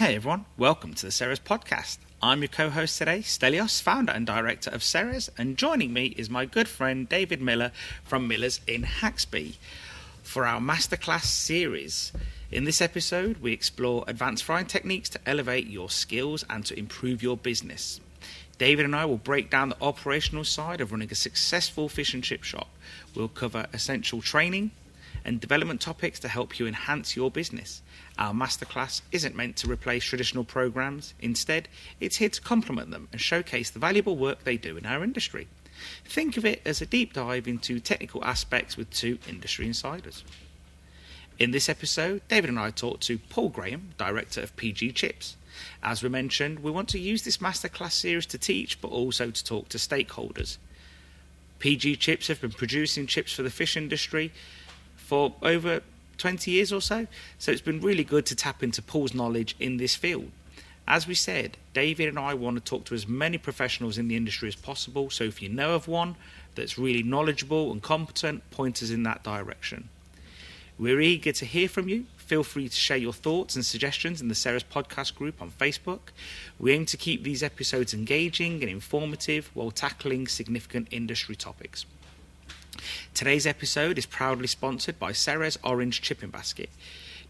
Hey everyone, welcome to the Ceres podcast. I'm your co-host today, Stelios, founder and director of Ceres, and joining me is my good friend David Miller from Millers in Haxby for our masterclass series. In this episode, we explore advanced frying techniques to elevate your skills and to improve your business. David and I will break down the operational side of running a successful fish and chip shop. We'll cover essential training and development topics to help you enhance your business. Our masterclass isn't meant to replace traditional programs. Instead, it's here to complement them and showcase the valuable work they do in our industry. Think of it as a deep dive into technical aspects with two industry insiders. In this episode, David and I talked to Paul Graham, director of PG Chips. As we mentioned, we want to use this masterclass series to teach, but also to talk to stakeholders. PG Chips have been producing chips for the fish industry for over 20 years or so it's been really good to tap into Paul's knowledge in this field. As we said, David and I want to talk to as many professionals in the industry as possible, so if you know of one that's really knowledgeable and competent, point us in that direction. We're eager to hear from you. Feel free to share your thoughts and suggestions in the Ceres podcast group on Facebook. We aim to keep these episodes engaging and informative while tackling significant industry topics. Today's episode is proudly sponsored by Ceres Orange Chipping Basket.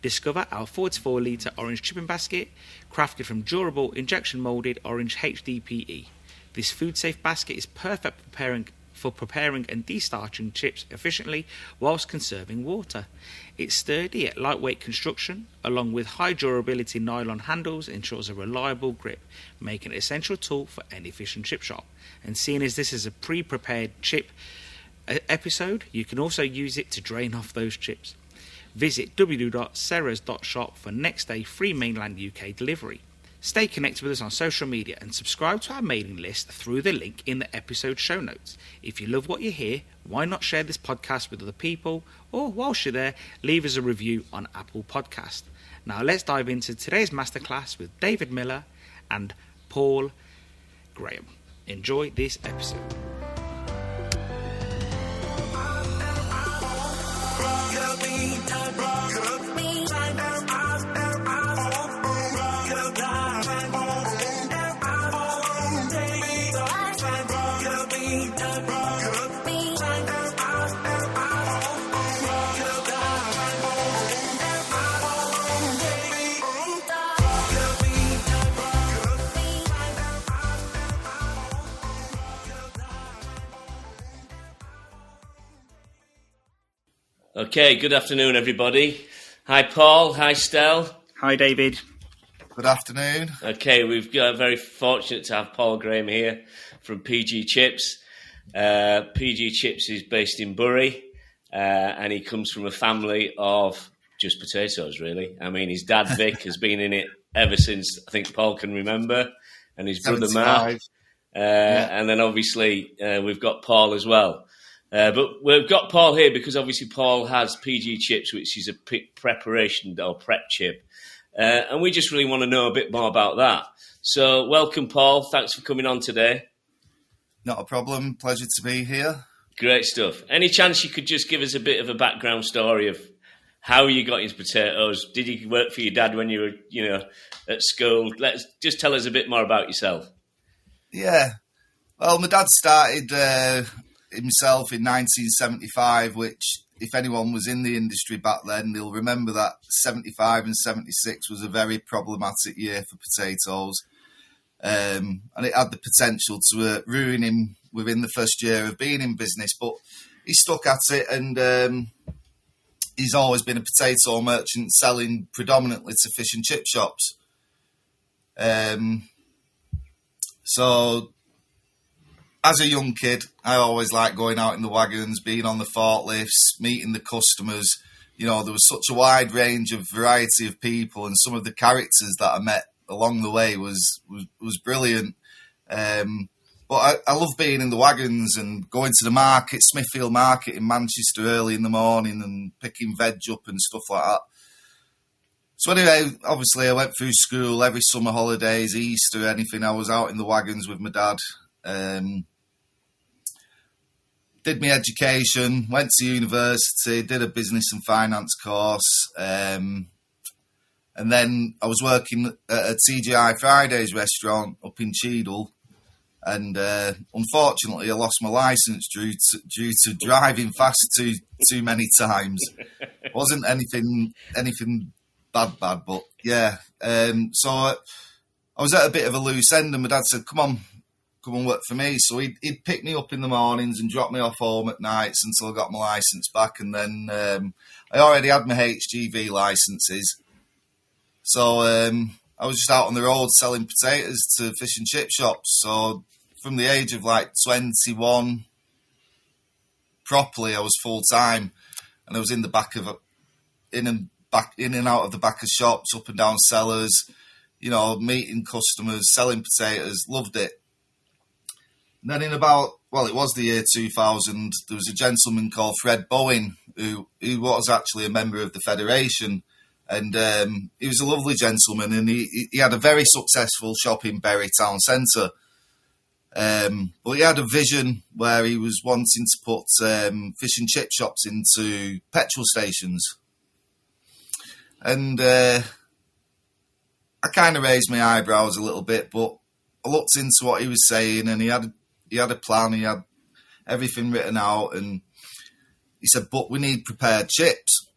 Discover our 44 litre orange chipping basket, crafted from durable injection moulded orange HDPE. This food safe basket is perfect for preparing and destarching chips efficiently whilst conserving water. Its sturdy yet lightweight construction, along with high durability nylon handles, ensures a reliable grip, making it an essential tool for any fish and chip shop. And seeing as this is a pre-prepared chip episode, you can also use it to drain off those chips. Visit www.ceres.shop for next day free mainland UK delivery. Stay connected with us on social media and subscribe to our mailing list through the link in the episode show notes. If you love what you hear, why not share this podcast with other people, or whilst you're there, leave us a review on Apple Podcast. Now let's dive into today's masterclass with David Miller and Paul Graham. Enjoy this episode. Okay, good afternoon, everybody. Hi, Paul. Hi, Stel. Hi, David. Good afternoon. Okay, we've got very fortunate to have Paul Graham here from PG Chips. PG Chips is based in Bury, and he comes from a family of just potatoes, really. I mean, his dad, Vic, has been in it ever since I think Paul can remember, and his brother, Mark. And then, obviously, we've got Paul as well. But we've got Paul here because obviously Paul has PG Chips, which is a preparation or prep chip. And we just really want to know a bit more about that. So welcome, Paul. Thanks for coming on today. Not a problem. Pleasure to be here. Great stuff. Any chance you could just give us a bit of a background story of how you got into potatoes? Did you work for your dad when you were, at school? Just tell us a bit more about yourself. Yeah. Well, my dad started himself in 1975, which, if anyone was in the industry back then, they'll remember that 75 and 76 was a very problematic year for potatoes. And it had the potential to ruin him within the first year of being in business. But he stuck at it, and he's always been a potato merchant, selling predominantly to fish and chip shops. So as a young kid, I always liked going out in the wagons, being on the forklifts, meeting the customers. There was such a wide range of variety of people, and some of the characters that I met along the way was brilliant. But I love being in the wagons and going to the market, Smithfield Market in Manchester early in the morning, and picking veg up and stuff like that. So anyway, obviously I went through school every summer holidays, Easter, anything. I was out in the wagons with my dad. Did my education, went to university, did a business and finance course, And then I was working at a TGI Fridays restaurant up in Cheadle, and unfortunately I lost my licence due to driving fast too many times. It wasn't anything bad, but yeah. So I was at a bit of a loose end, and my dad said, come and work for me. So he'd pick me up in the mornings and drop me off home at nights until I got my licence back. And then I already had my HGV licences. So I was just out on the road selling potatoes to fish and chip shops. So from the age of like 21, properly I was full time, and I was in the back of in and out of the back of shops, up and down cellars, meeting customers, selling potatoes. Loved it. And then it was the year 2000. There was a gentleman called Fred Bowen who was actually a member of the Federation. And he was a lovely gentleman, and he had a very successful shop in Bury Town Centre. But he had a vision where he was wanting to put fish and chip shops into petrol stations. And I kind of raised my eyebrows a little bit, but I looked into what he was saying, and he had a plan, he had everything written out, and he said, but we need prepared chips.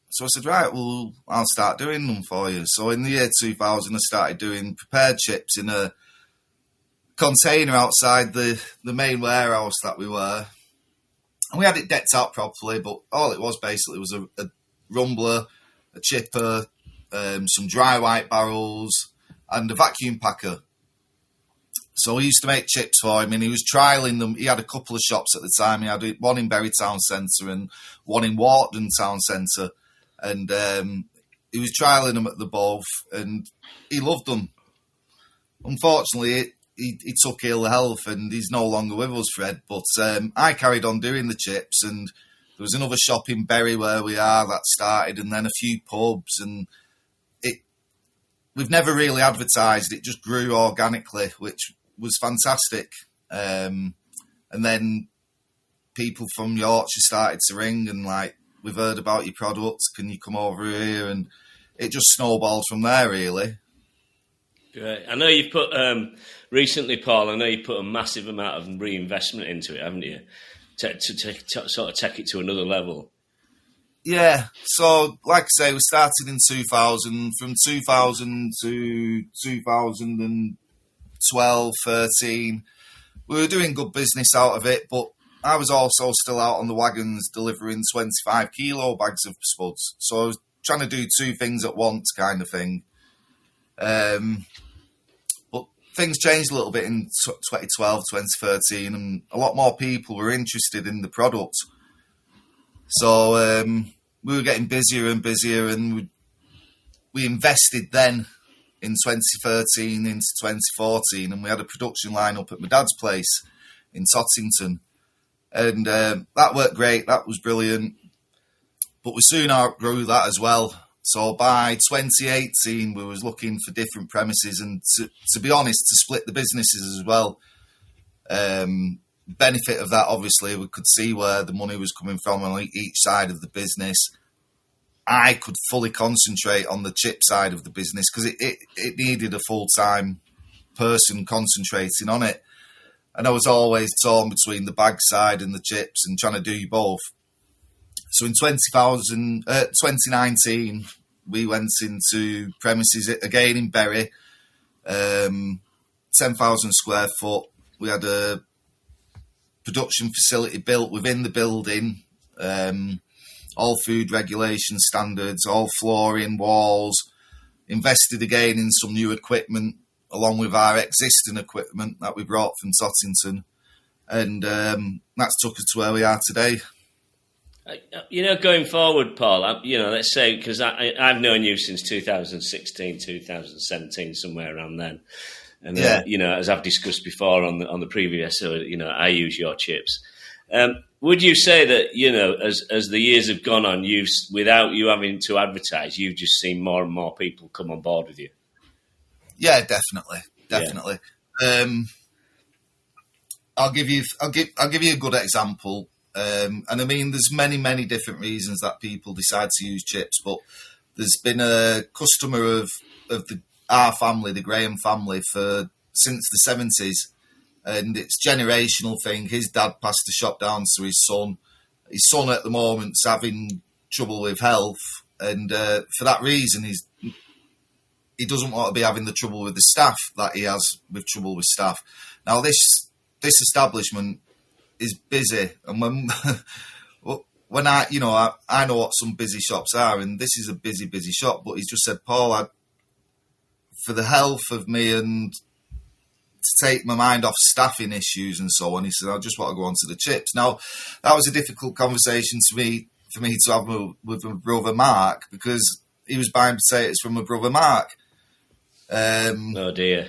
So I said, right, well, I'll start doing them for you. So in the year 2000, I started doing prepared chips in a container outside the main warehouse that we were. And we had it decked out properly, but all it was basically was a rumbler, a chipper, some dry white barrels, and a vacuum packer. So he used to make chips for him, and he was trialling them. He had a couple of shops at the time. He had one in Bury Town Centre and one in Wharton Town Centre. And he was trialling them at the both, and he loved them. Unfortunately, he took ill health, and he's no longer with us, Fred. But I carried on doing the chips, and there was another shop in Bury where we are that started, and then a few pubs, and we've never really advertised. It just grew organically, which was fantastic. And then people from Yorkshire started to ring and like, we've heard about your products, can you come over here? And it just snowballed from there, really. Great. I know you've put, recently, Paul, I know you put a massive amount of reinvestment into it, haven't you? To sort of take it to another level. Yeah. So, like I say, we started in 2000. From 2000 to 2012, 13, we were doing good business out of it, but I was also still out on the wagons delivering 25 kilo bags of spuds. So I was trying to do two things at once kind of thing. But things changed a little bit in 2012, 2013, and a lot more people were interested in the product. So we were getting busier and busier, and we invested then in 2013 into 2014, and we had a production line up at my dad's place in Tottington. And that worked great. That was brilliant. But we soon outgrew that as well. So by 2018, we was looking for different premises, and to be honest, to split the businesses as well. Benefit of that, obviously, we could see where the money was coming from on each side of the business. I could fully concentrate on the chip side of the business because it needed a full-time person concentrating on it. And I was always torn between the bag side and the chips and trying to do both. So in 2019, we went into premises again in Bury, 10,000 square foot. We had a production facility built within the building, all food regulation standards, all flooring, walls, invested again in some new equipment, along with our existing equipment that we brought from Tottington. And that's took us to where we are today. Going forward, Paul, let's say, because I've known you since 2016, 2017, somewhere around then. And, as I've discussed before on the previous episode, I use your chips. Would you say that, as the years have gone on, without you having to advertise, you've just seen more and more people come on board with you? Yeah, definitely. Yeah. I'll give you a good example. And I mean, there's many different reasons that people decide to use chips, but There's been a customer of our family, the Graham family, since the 70s, and it's a generational thing. His dad passed the shop down to his son. His son at the moment's having trouble with health, and for that reason, he doesn't want to be having the trouble with the staff that he has with trouble with staff. Now, this establishment is busy, and when I know what some busy shops are, and this is a busy shop, but he's just said, Paul, for the health of me and to take my mind off staffing issues and so on, he said, I just want to go on to the chips. Now, that was a difficult conversation for me to have with my brother Mark, because he was buying potatoes from my brother Mark. Oh dear.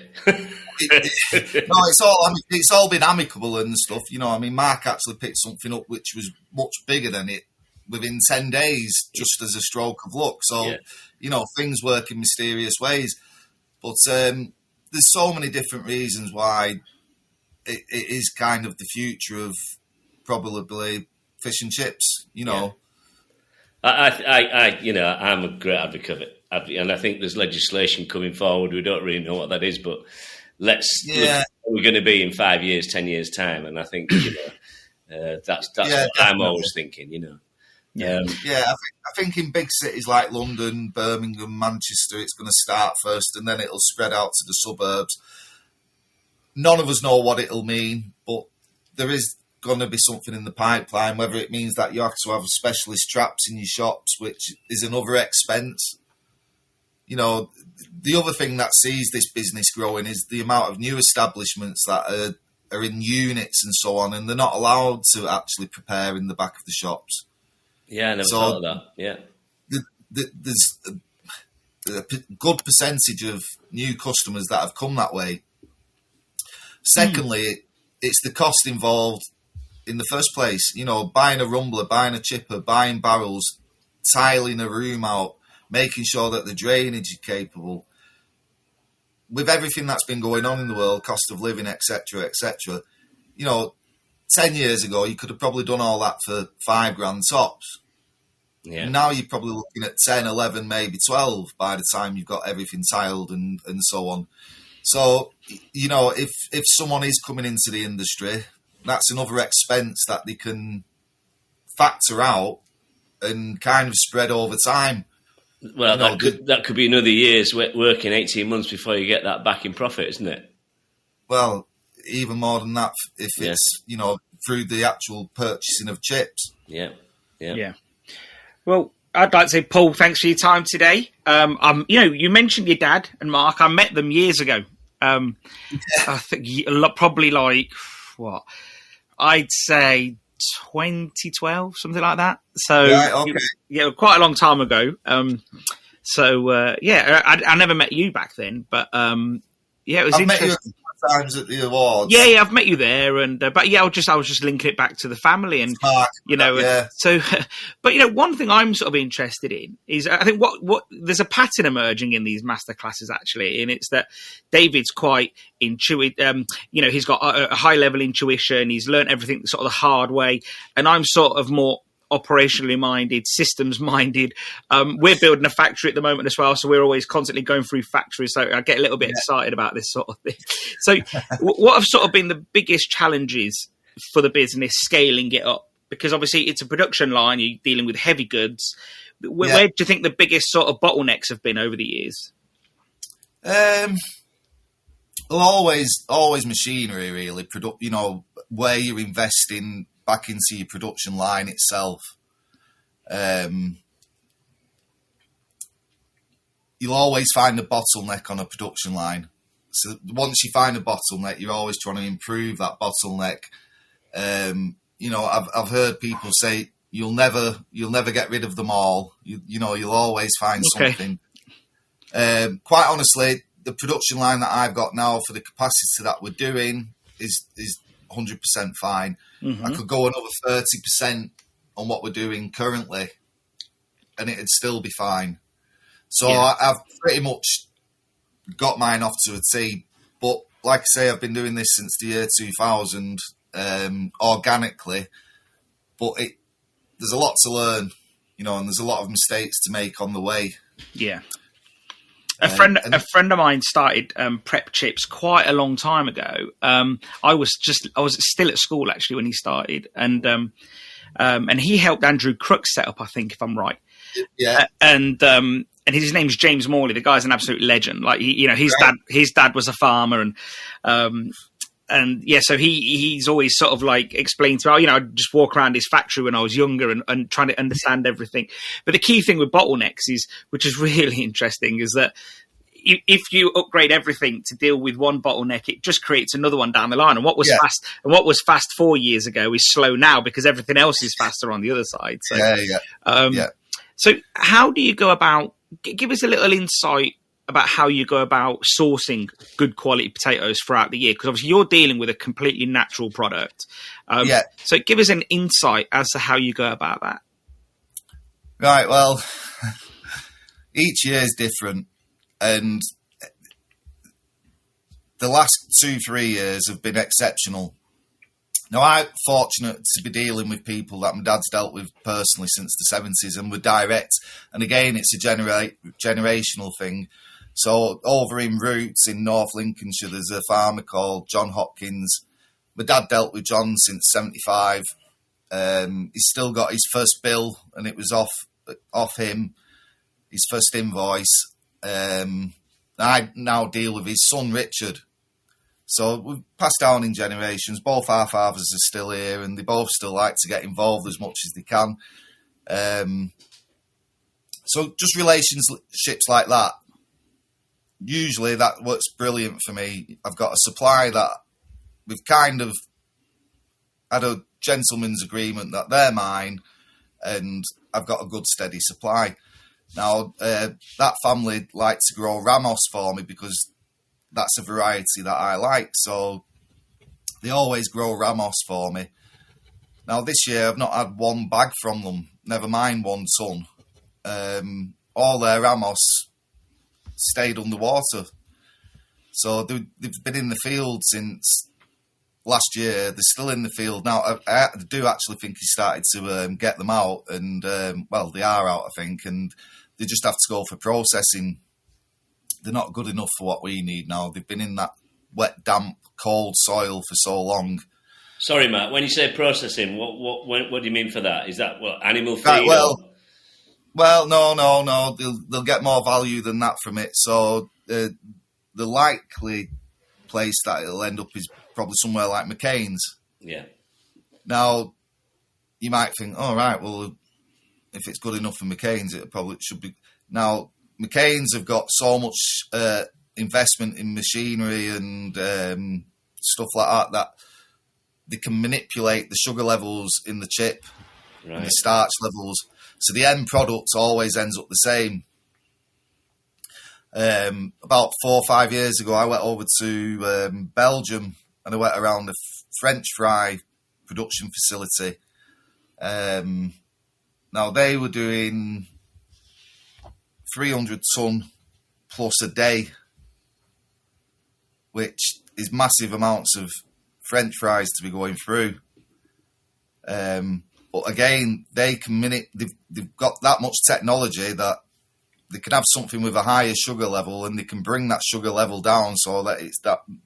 It's all been amicable and stuff. Mark actually picked something up which was much bigger than it within 10 days, just as a stroke of luck. So, things work in mysterious ways. But there's so many different reasons why it is kind of the future of probably fish and chips, Yeah. I'm a great advocate of it. And I think there's legislation coming forward. We don't really know what that is, but look where we're going to be in 5 years, 10 years' time. And I think, that's what I'm always thinking, I think in big cities like London, Birmingham, Manchester, it's going to start first and then it'll spread out to the suburbs. None of us know what it'll mean, but there is going to be something in the pipeline, whether it means that you have to have specialist traps in your shops, which is another expense. The other thing that sees this business growing is the amount of new establishments that are in units and so on, and they're not allowed to actually prepare in the back of the shops. Yeah, I never thought of that. Yeah. There's a good percentage of new customers that have come that way. Secondly, it's the cost involved in the first place. Buying a rumbler, buying a chipper, buying barrels, tiling a room out, making sure that the drainage is capable. With everything that's been going on in the world, cost of living, etc., 10 years ago, you could have probably done all that for $5,000 tops. Yeah. And now you're probably looking at 10, 11, maybe 12 by the time you've got everything tiled and so on. So, if someone is coming into the industry, that's another expense that they can factor out and kind of spread over time. Well, that could be another year's working 18 months before you get that back in profit, isn't it? Well, even more than that if it's, through the actual purchasing of chips. Yeah. Well, I'd like to say, Paul, thanks for your time today. You mentioned your dad and Mark. I met them years ago. I think probably I'd say 2012, something like that. So, quite a long time ago. I never met you back then, but it was interesting. Met you times at the awards. Yeah, I've met you there, and I was just linking it back to the family, and So, but one thing I'm sort of interested in is I think what there's a pattern emerging in these master classes actually, and it's that David's quite intuitive. He's got a high level intuition. He's learned everything sort of the hard way, and I'm sort of more operationally minded, systems minded. We're building a factory at the moment as well, so we're always constantly going through factories. So I get a little bit excited about this sort of thing. So, what have sort of been the biggest challenges for the business scaling it up? Because obviously it's a production line, you're dealing with heavy goods. Where do you think the biggest sort of bottlenecks have been over the years? Always machinery, really. Where you're investing back into your production line itself. You'll always find a bottleneck on a production line. So once you find a bottleneck, you're always trying to improve that bottleneck. I've heard people say you'll never get rid of them all. You'll always find something. Quite honestly, the production line that I've got now for the capacity that we're doing is 100% fine. Mm-hmm. I could go another 30% on what we're doing currently, and it'd still be fine. So I've pretty much got mine off to a T. But like I say, I've been doing this since the year 2000 organically. But there's a lot to learn, and there's a lot of mistakes to make on the way. Yeah. A friend of mine started Prep Chips quite a long time ago. I was still at school actually when he started, and he helped Andrew Crook set up, I think, if I'm right. Yeah. And his name's James Morley. The guy's an absolute legend. Like his dad was a farmer, and yeah, so he's always sort of like explained to me, I'd just walk around his factory when I was younger and trying to understand everything. But the key thing with bottlenecks which is really interesting, is that if you upgrade everything to deal with one bottleneck, it just creates another one down the line. And what was fast 4 years ago is slow now because everything else is faster on the other side. So, So how do you go about? Give us a little insight about how you go about sourcing good quality potatoes throughout the year, because obviously you're dealing with a completely natural product. So give us an insight as to how you go about that. Right. Well, each year is different, and the last 2-3 years have been exceptional. Now, I'm fortunate to be dealing with people that my dad's dealt with personally since the 70s, and we're direct. And again, it's a generational thing. So over in Roots in North Lincolnshire, there's a farmer called John Hopkins. My dad dealt with John since 75. He's still got his first bill, and it was off him, his first invoice. I now deal with his son, Richard. So we've passed down in generations. Both our fathers are still here, and they both still like to get involved as much as they can. So just relationships like that, usually that works brilliant for me. I've got a supply that we've kind of had a gentleman's agreement that they're mine, and I've got a good steady supply. Now, that family like to grow Ramos for me because that's a variety that I like. So they always grow Ramos for me. Now, this year I've not had one bag from them, never mind 1 ton. All their Ramos stayed underwater. So they've been in the field since last year. They're still in the field. Now, I do actually think he started to get them out, and, they are out, I think, and they just have to go for processing. They're not good enough for what we need now. They've been in that wet, damp, cold soil for so long. Sorry, Matt, when you say processing, what do you mean for that? Is that what, animal feed? Right, well, no. They'll get more value than that from it. So the likely place that it'll end up is probably somewhere like McCain's. Yeah. Now, you might think, all right, well, if it's good enough for McCain's, it probably should be. Now, McCain's have got so much investment in machinery and stuff like that they can manipulate the sugar levels in the chip and the starch levels. So the end product always ends up the same. About 4 or 5 years ago, I went over to Belgium and I went around a French fry production facility. Now, they were doing 300 ton plus a day, which is massive amounts of French fries to be going through. But again, they've got that much technology that they can have something with a higher sugar level and they can bring that sugar level down so that it's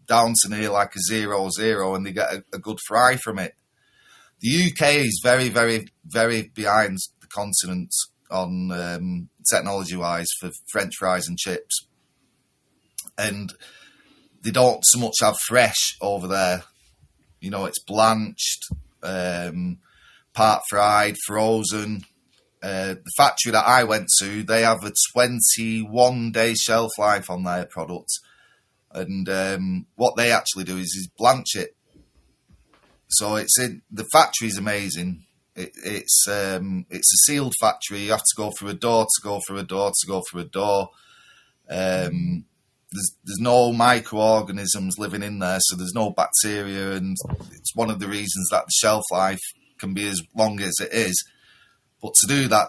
down to near like a 0.0 and they get a good fry from it. The UK is very, very, very behind the continent on technology-wise for French fries and chips. And they don't so much have fresh over there. You know, it's blanched, part fried, frozen. The factory that I went to, they have a 21-day shelf life on their product. And what they actually do is blanch it. So the factory's amazing. It's a sealed factory. You have to go through a door to go through a door to go through a door. There's no microorganisms living in there, so there's no bacteria, and it's one of the reasons that the shelf life can be as long as it is. But to do that,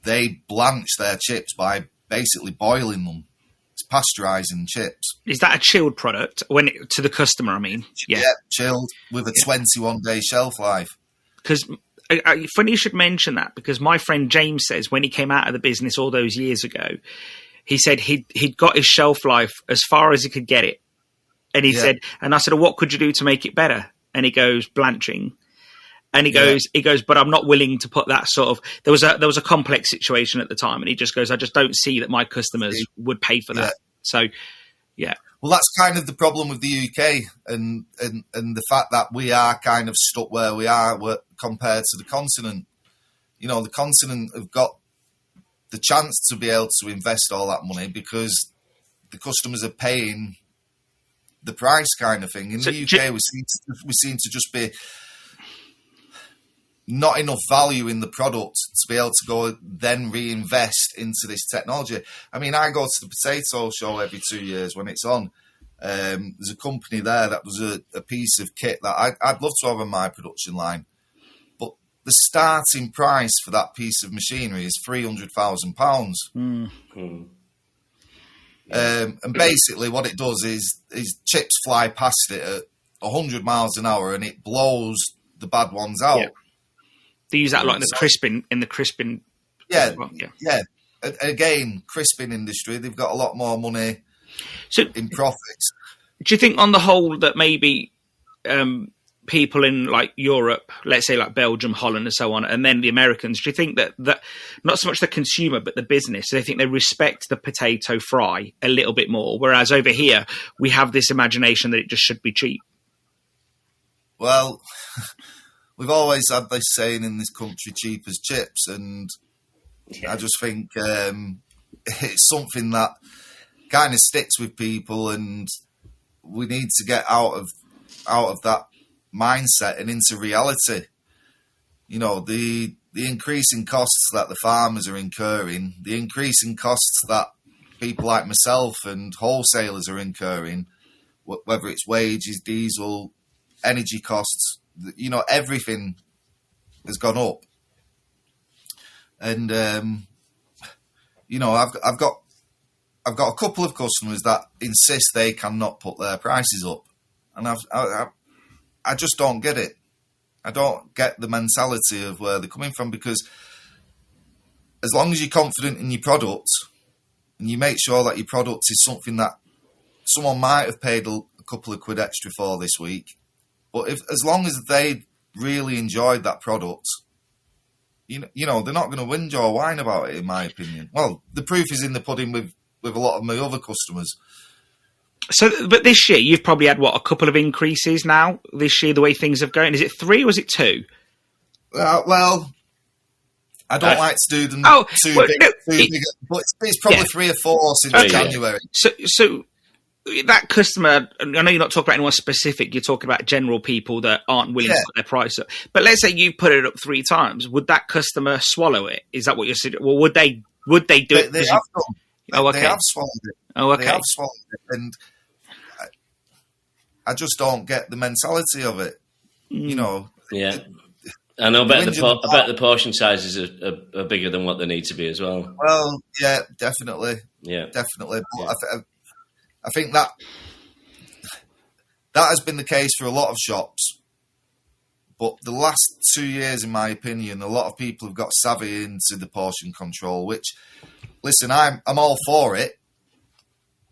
they blanch their chips by basically boiling them. It's pasteurising chips. Is that a chilled product to the customer? I mean, yeah, chilled with a 21-day shelf life. Because funny you should mention that, because my friend James says when he came out of the business all those years ago, he said he'd got his shelf life as far as he could get it. And he said, and I said, well, what could you do to make it better? And he goes, blanching. And he goes, but I'm not willing to put that sort of, there was a complex situation at the time. And he just goes, I just don't see that my customers would pay for that. So, yeah. Well, that's kind of the problem with the UK and the fact that we are kind of stuck where we are compared to the continent. You know, the continent have got the chance to be able to invest all that money because the customers are paying the price kind of thing. In the UK, we seem to just be not enough value in the product to be able to go then reinvest into this technology. I mean, I go to the potato show every 2 years when it's on. There's a company there that was a piece of kit that I'd love to have on my production line. But the starting price for that piece of machinery is £300,000. And basically what it does is chips fly past it at 100 miles an hour and it blows the bad ones out. Yeah. They use that like in the crisping. Yeah. Again, crisping industry, they've got a lot more money in profits. Do you think on the whole that maybe people in like Europe, let's say like Belgium, Holland and so on, and then the Americans, do you think that not so much the consumer but the business, they think they respect the potato fry a little bit more, whereas over here we have this imagination that it just should be cheap? Well, we've always had this saying in this country, cheap as chips, and I just think it's something that kind of sticks with people, and we need to get out of that mindset and into reality. You know, the increasing costs that the farmers are incurring, the increasing costs that people like myself and wholesalers are incurring, whether it's wages, diesel, energy costs, you know, everything has gone up. And you know, I've got a couple of customers that insist they cannot put their prices up, and I just don't get it. I don't get the mentality of where they're coming from, because as long as you're confident in your product and you make sure that your product is something that someone might have paid a couple of quid extra for this week, but as long as they really enjoyed that product, you know, they're not going to whinge or whine about it, in my opinion. Well, the proof is in the pudding with a lot of my other customers. So, but this year you've probably had a couple of increases now this year, the way things have going. Is it 3 or is it 2? Well, I don't like to do them too big, but it's probably 3 or 4 since January. So that customer, I know you're not talking about anyone specific, you're talking about general people that aren't willing to put their price up. But let's say you put it up 3 times, would that customer swallow it? Is that what you're saying? Well, would they do it? They have done. Oh, okay. They have swallowed it. Oh, okay. They have swallowed it, and I just don't get the mentality of it. You know. Yeah. And I bet the portion sizes are bigger than what they need to be as well. Well, yeah, definitely. Yeah, definitely. But I think that has been the case for a lot of shops. But the last 2 years, in my opinion, a lot of people have got savvy into the portion control, which, listen, I'm all for it.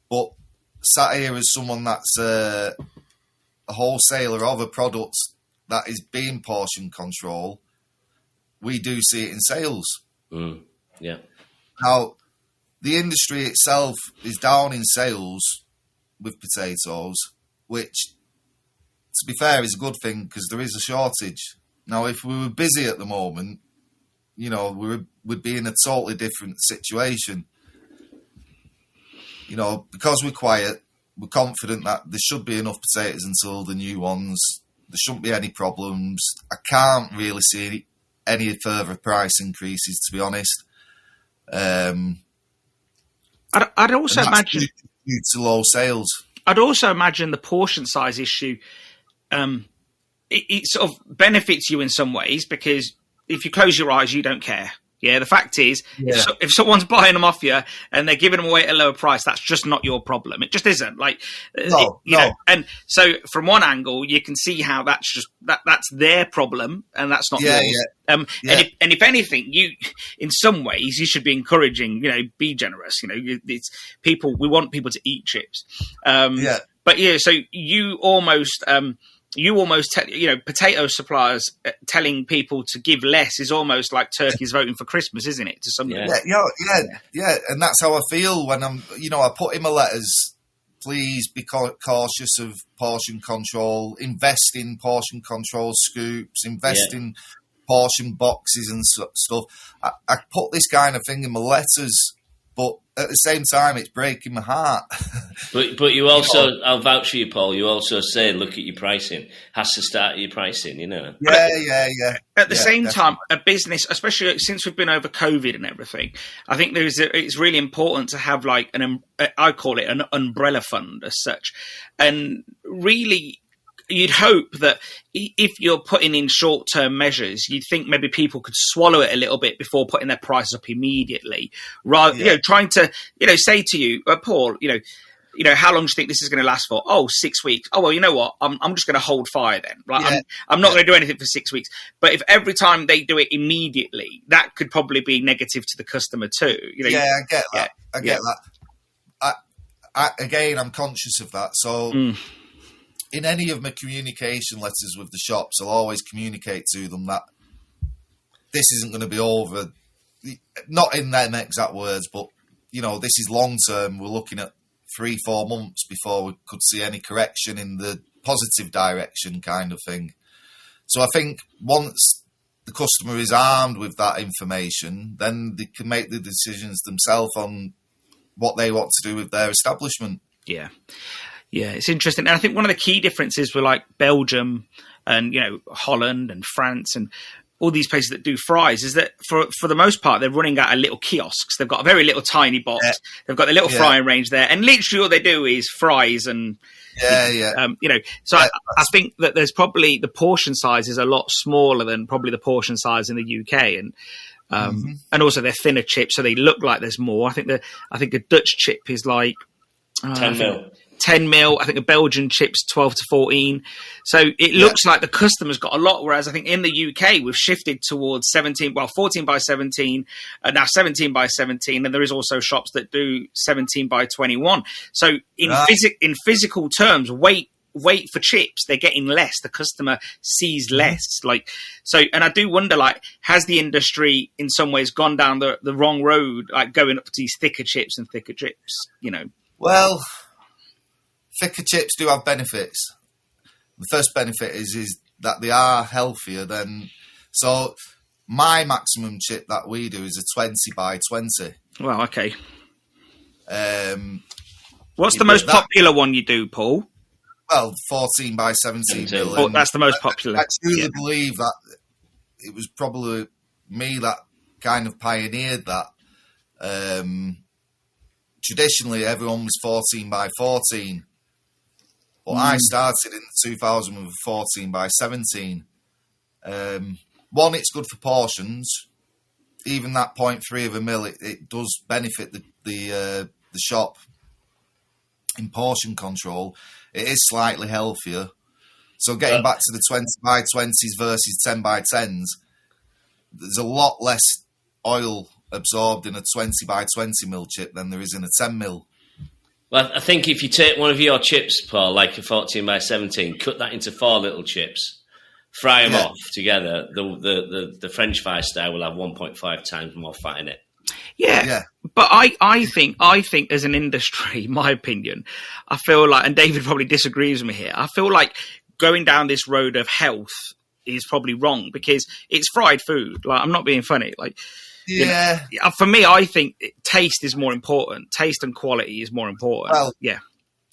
But sat here as someone that's a wholesaler of a product that is being portion control, we do see it in sales. Yeah. Now, the industry itself is down in sales with potatoes, which, to be fair, is a good thing because there is a shortage. Now, if we were busy at the moment, you know, we'd be in a totally different situation. You know, because we're quiet, we're confident that there should be enough potatoes until the new ones. There shouldn't be any problems. I can't really see any further price increases, to be honest. I'd also imagine due to low sales. I'd also imagine the portion size issue. It sort of benefits you in some ways because if you close your eyes, you don't care. Yeah, the fact is, if someone's buying them off you and they're giving them away at a lower price, that's just not your problem. It just isn't. Like, you know. And so, from one angle, you can see how that's their problem, and that's not yours. And if anything, in some ways, you should be encouraging. You know, be generous. You know, it's people. We want people to eat chips. But so you almost. Potato suppliers telling people to give less is almost like turkeys voting for Christmas, isn't it? To some degree. Yeah. And that's how I feel when I put in my letters, please be cautious of portion control, invest in portion control scoops, invest in portion boxes and stuff. I put this kind of thing in my letters, but at the same time, it's breaking my heart. But you also, I'll vouch for you, Paul. You also say, look at your pricing. Has to start at your pricing, you know. Yeah. At the same time, a business, especially since we've been over COVID and everything, I think it's really important to have like I call it an umbrella fund as such, and really. You'd hope that if you're putting in short-term measures, you'd think maybe people could swallow it a little bit before putting their prices up immediately. Rather, trying to, say to you, Paul, how long do you think this is going to last for? Oh, 6 weeks. Oh, well, you know what? I'm just going to hold fire then. Right? I'm not going to do anything for 6 weeks. But if every time they do it immediately, that could probably be negative to the customer too. I get that. I get that. Again, I'm conscious of that. So. In any of my communication letters with the shops, I'll always communicate to them that this isn't going to be over, not in them exact words, but, this is long term. We're looking at 3-4 months before we could see any correction in the positive direction kind of thing. So I think once the customer is armed with that information, then they can make the decisions themselves on what they want to do with their establishment. Yeah. Yeah, it's interesting. And I think one of the key differences with like Belgium and, Holland and France and all these places that do fries is that for the most part, they're running out of little kiosks. They've got a very little tiny box. Yeah. They've got the little frying range there. And literally all they do is fries and, So I think that there's probably the portion size is a lot smaller than probably the portion size in the UK. And and also they're thinner chips, so they look like there's more. I think a Dutch chip is like 10 mil. 10 mil. I think a Belgian chip's 12 to 14. So it looks like the customer's got a lot, whereas I think in the UK we've shifted towards 14 by 17, now 17 by 17, and there is also shops that do 17 by 21. So in physical terms, weight for chips, they're getting less. The customer sees less. And I do wonder, has the industry in some ways gone down the wrong road, like going up to these thicker chips? Well, thicker chips do have benefits. The first benefit is that they are healthier than... So my maximum chip that we do is a 20 by 20. Well, okay. What's the most popular one you do, Paul? Well, 14 by 17. Oh, that's the most popular. I truly believe that it was probably me that kind of pioneered that. Traditionally, everyone was 14 by 14. But I started in 2000 with 14 by 17. One, it's good for portions. Even that 0.3 of a mil, it does benefit the shop in portion control. It is slightly healthier. So getting back to the 20 by 20s versus 10 by 10s, there's a lot less oil absorbed in a 20 by 20 mil chip than there is in a 10 mil. Well, I think if you take one of your chips, Paul, like a 14 by 17, cut that into 4 little chips, fry them off together, the French fry style will have 1.5 times more fat in it. Yeah. But I think as an industry, my opinion, I feel like, and David probably disagrees with me here, I feel like going down this road of health is probably wrong because it's fried food. I'm not being funny. For me, I think taste is more important. Taste and quality is more important. Well,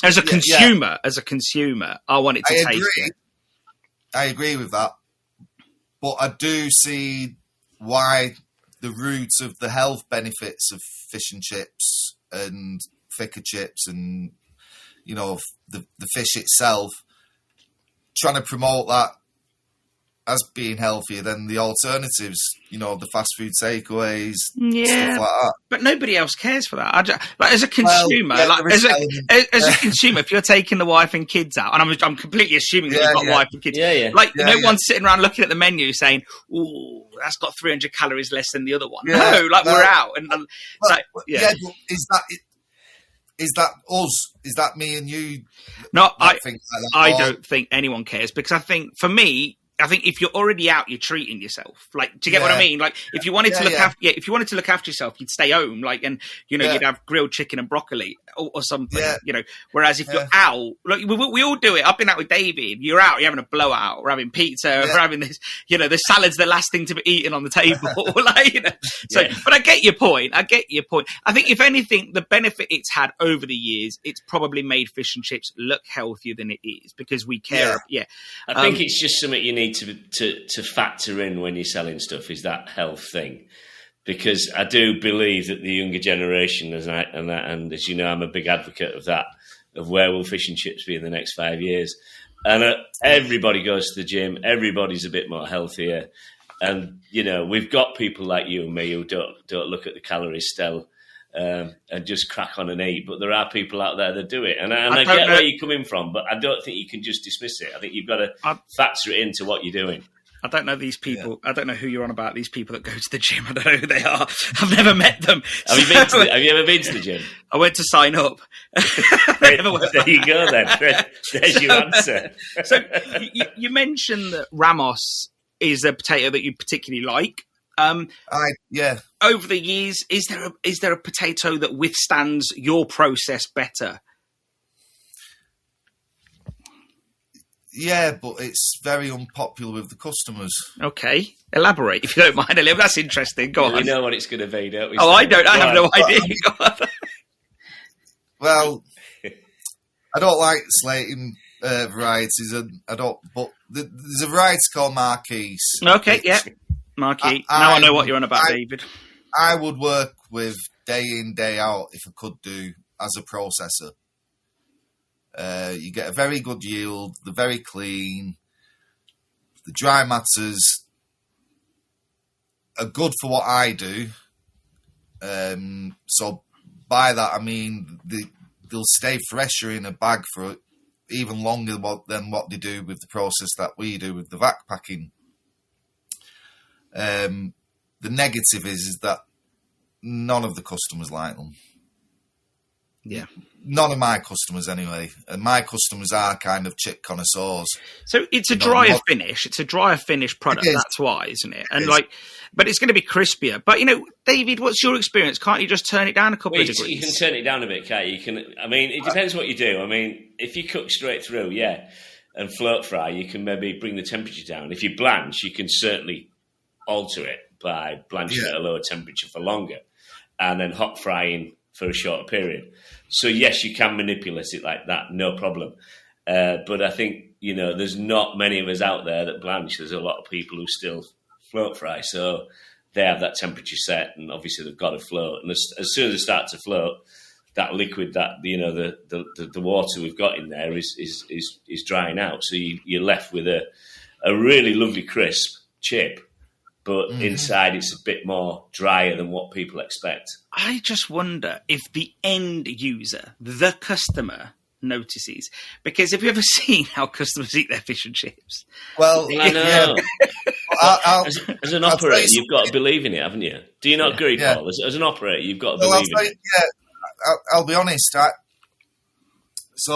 As a consumer, I want it to taste good. I agree with that. But I do see why the roots of the health benefits of fish and chips and thicker chips and, the fish itself, trying to promote that as being healthier than the alternatives, the fast food takeaways, Yeah, stuff like that. but nobody else cares for that. Like as a consumer, as a consumer, if you're taking the wife and kids out, and I'm completely assuming that you've got wife and kids, no one's sitting around looking at the menu saying, "Ooh, that's got 300 calories less than the other one." Yeah, no, we're out, and is that us? Is that me and you? No, I that, don't think anyone cares, because I think, for me, if you're already out, you're treating yourself. Like, do you get what I mean? Like, if you wanted to look after yourself, you'd stay home, and you'd have grilled chicken and broccoli or something. Whereas if you're out, like we all do it. I've been out with David. You're out, you're having a blowout, we're having pizza, we're having this, the salad's the last thing to be eaten on the table. But I get your point. I think, if anything, the benefit it's had over the years, it's probably made fish and chips look healthier than it is, because we care. I think it's just something you need to factor in when you're selling stuff, is that health thing, because I do believe that the younger generation, and as you know, I'm a big advocate of that, of where will fish and chips be in the next 5 years, and everybody goes to the gym, everybody's a bit more healthier, and we've got people like you and me who don't look at the calories still. And just crack on and eat, but there are people out there that do it, and I get where you're coming from, but I don't think you can just dismiss it. I think you've got to factor it into what you're doing. I don't know these people. I don't know who you're on about. These people that go to the gym. I don't know who they are. I've never met them. Have you ever been to the gym? I went to sign up. There you go. Then there's your answer. So you mentioned that Ramos is a potato that you particularly like. Over the years, is there a potato that withstands your process better? Yeah, but it's very unpopular with the customers. Okay, elaborate if you don't mind a little. That's interesting. Go on. We know what it's going to be, don't we? Oh, I don't. I have no idea. Well, I don't like slating varieties, and I don't. But there's a variety called Marquise. Okay, Marquis. Now I know what you're on about, David. I would work with day in, day out, if I could do, as a processor. You get a very good yield. They're very clean. The dry matters are good for what I do. So by that, I mean they'll stay fresher in a bag for even longer than what they do with the process that we do with the vac packing. The negative is that none of the customers like them. Yeah. None of my customers, anyway. And my customers are kind of chip connoisseurs. So it's a drier finish. It's a drier finish product. That's why, isn't it? And but it's going to be crispier. But David, what's your experience? Can't you just turn it down a couple of degrees? You can turn it down a bit, can't you? It depends what you do. I mean, if you cook straight through, and float fry, you can maybe bring the temperature down. If you blanch, you can certainly alter it by blanching at a lower temperature for longer, and then hot frying for a shorter period. So yes, you can manipulate it like that, no problem. But I think, there's not many of us out there that blanch. There's a lot of people who still float fry. So they have that temperature set, and obviously they've got to float. And as soon as they start to float, that liquid, that the water we've got in there is drying out. So you're left with a really lovely crisp chip, but inside it's a bit more drier than what people expect. I just wonder if the end user, the customer, notices. Because have you ever seen how customers eat their fish and chips? Well, I know. As an operator, you've got to believe in it, haven't you? Do you not agree, Paul? As an operator, you've got to believe in it. I'll be honest. It's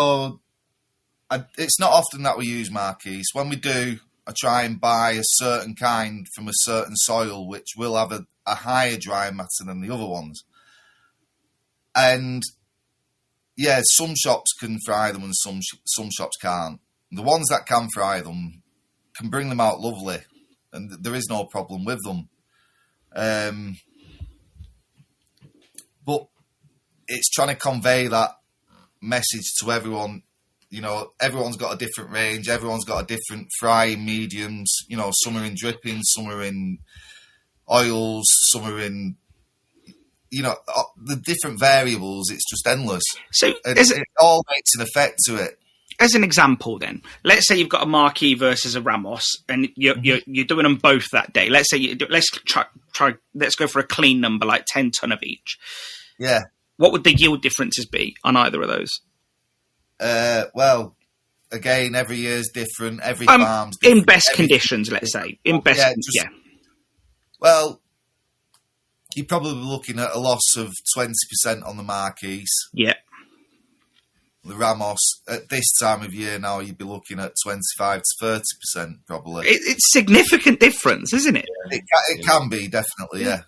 not often that we use Marquise. When we do, I try and buy a certain kind from a certain soil, which will have a higher dry matter than the other ones. And some shops can fry them and some shops can't. The ones that can fry them can bring them out lovely, and there is no problem with them. But it's trying to convey that message to everyone. Everyone's got a different range. Everyone's got a different frying mediums. Some are in drippings, some are in oils, some are in, the different variables. It's just endless. So it all makes an effect to it. as an example, then let's say you've got a Marquis versus a Ramos, and you're doing them both that day. Let's say let's go for a clean number, like 10 ton of each. Yeah. What would the yield differences be on either of those? Well, again, every year's different. Every farm's different. In best conditions, let's say. Well, you're probably looking at a loss of 20% on the Marquis. Yeah. The Ramos, at this time of year now, you'd be looking at 25 to 30% probably. It's significant difference, isn't it? It can be, definitely, yeah.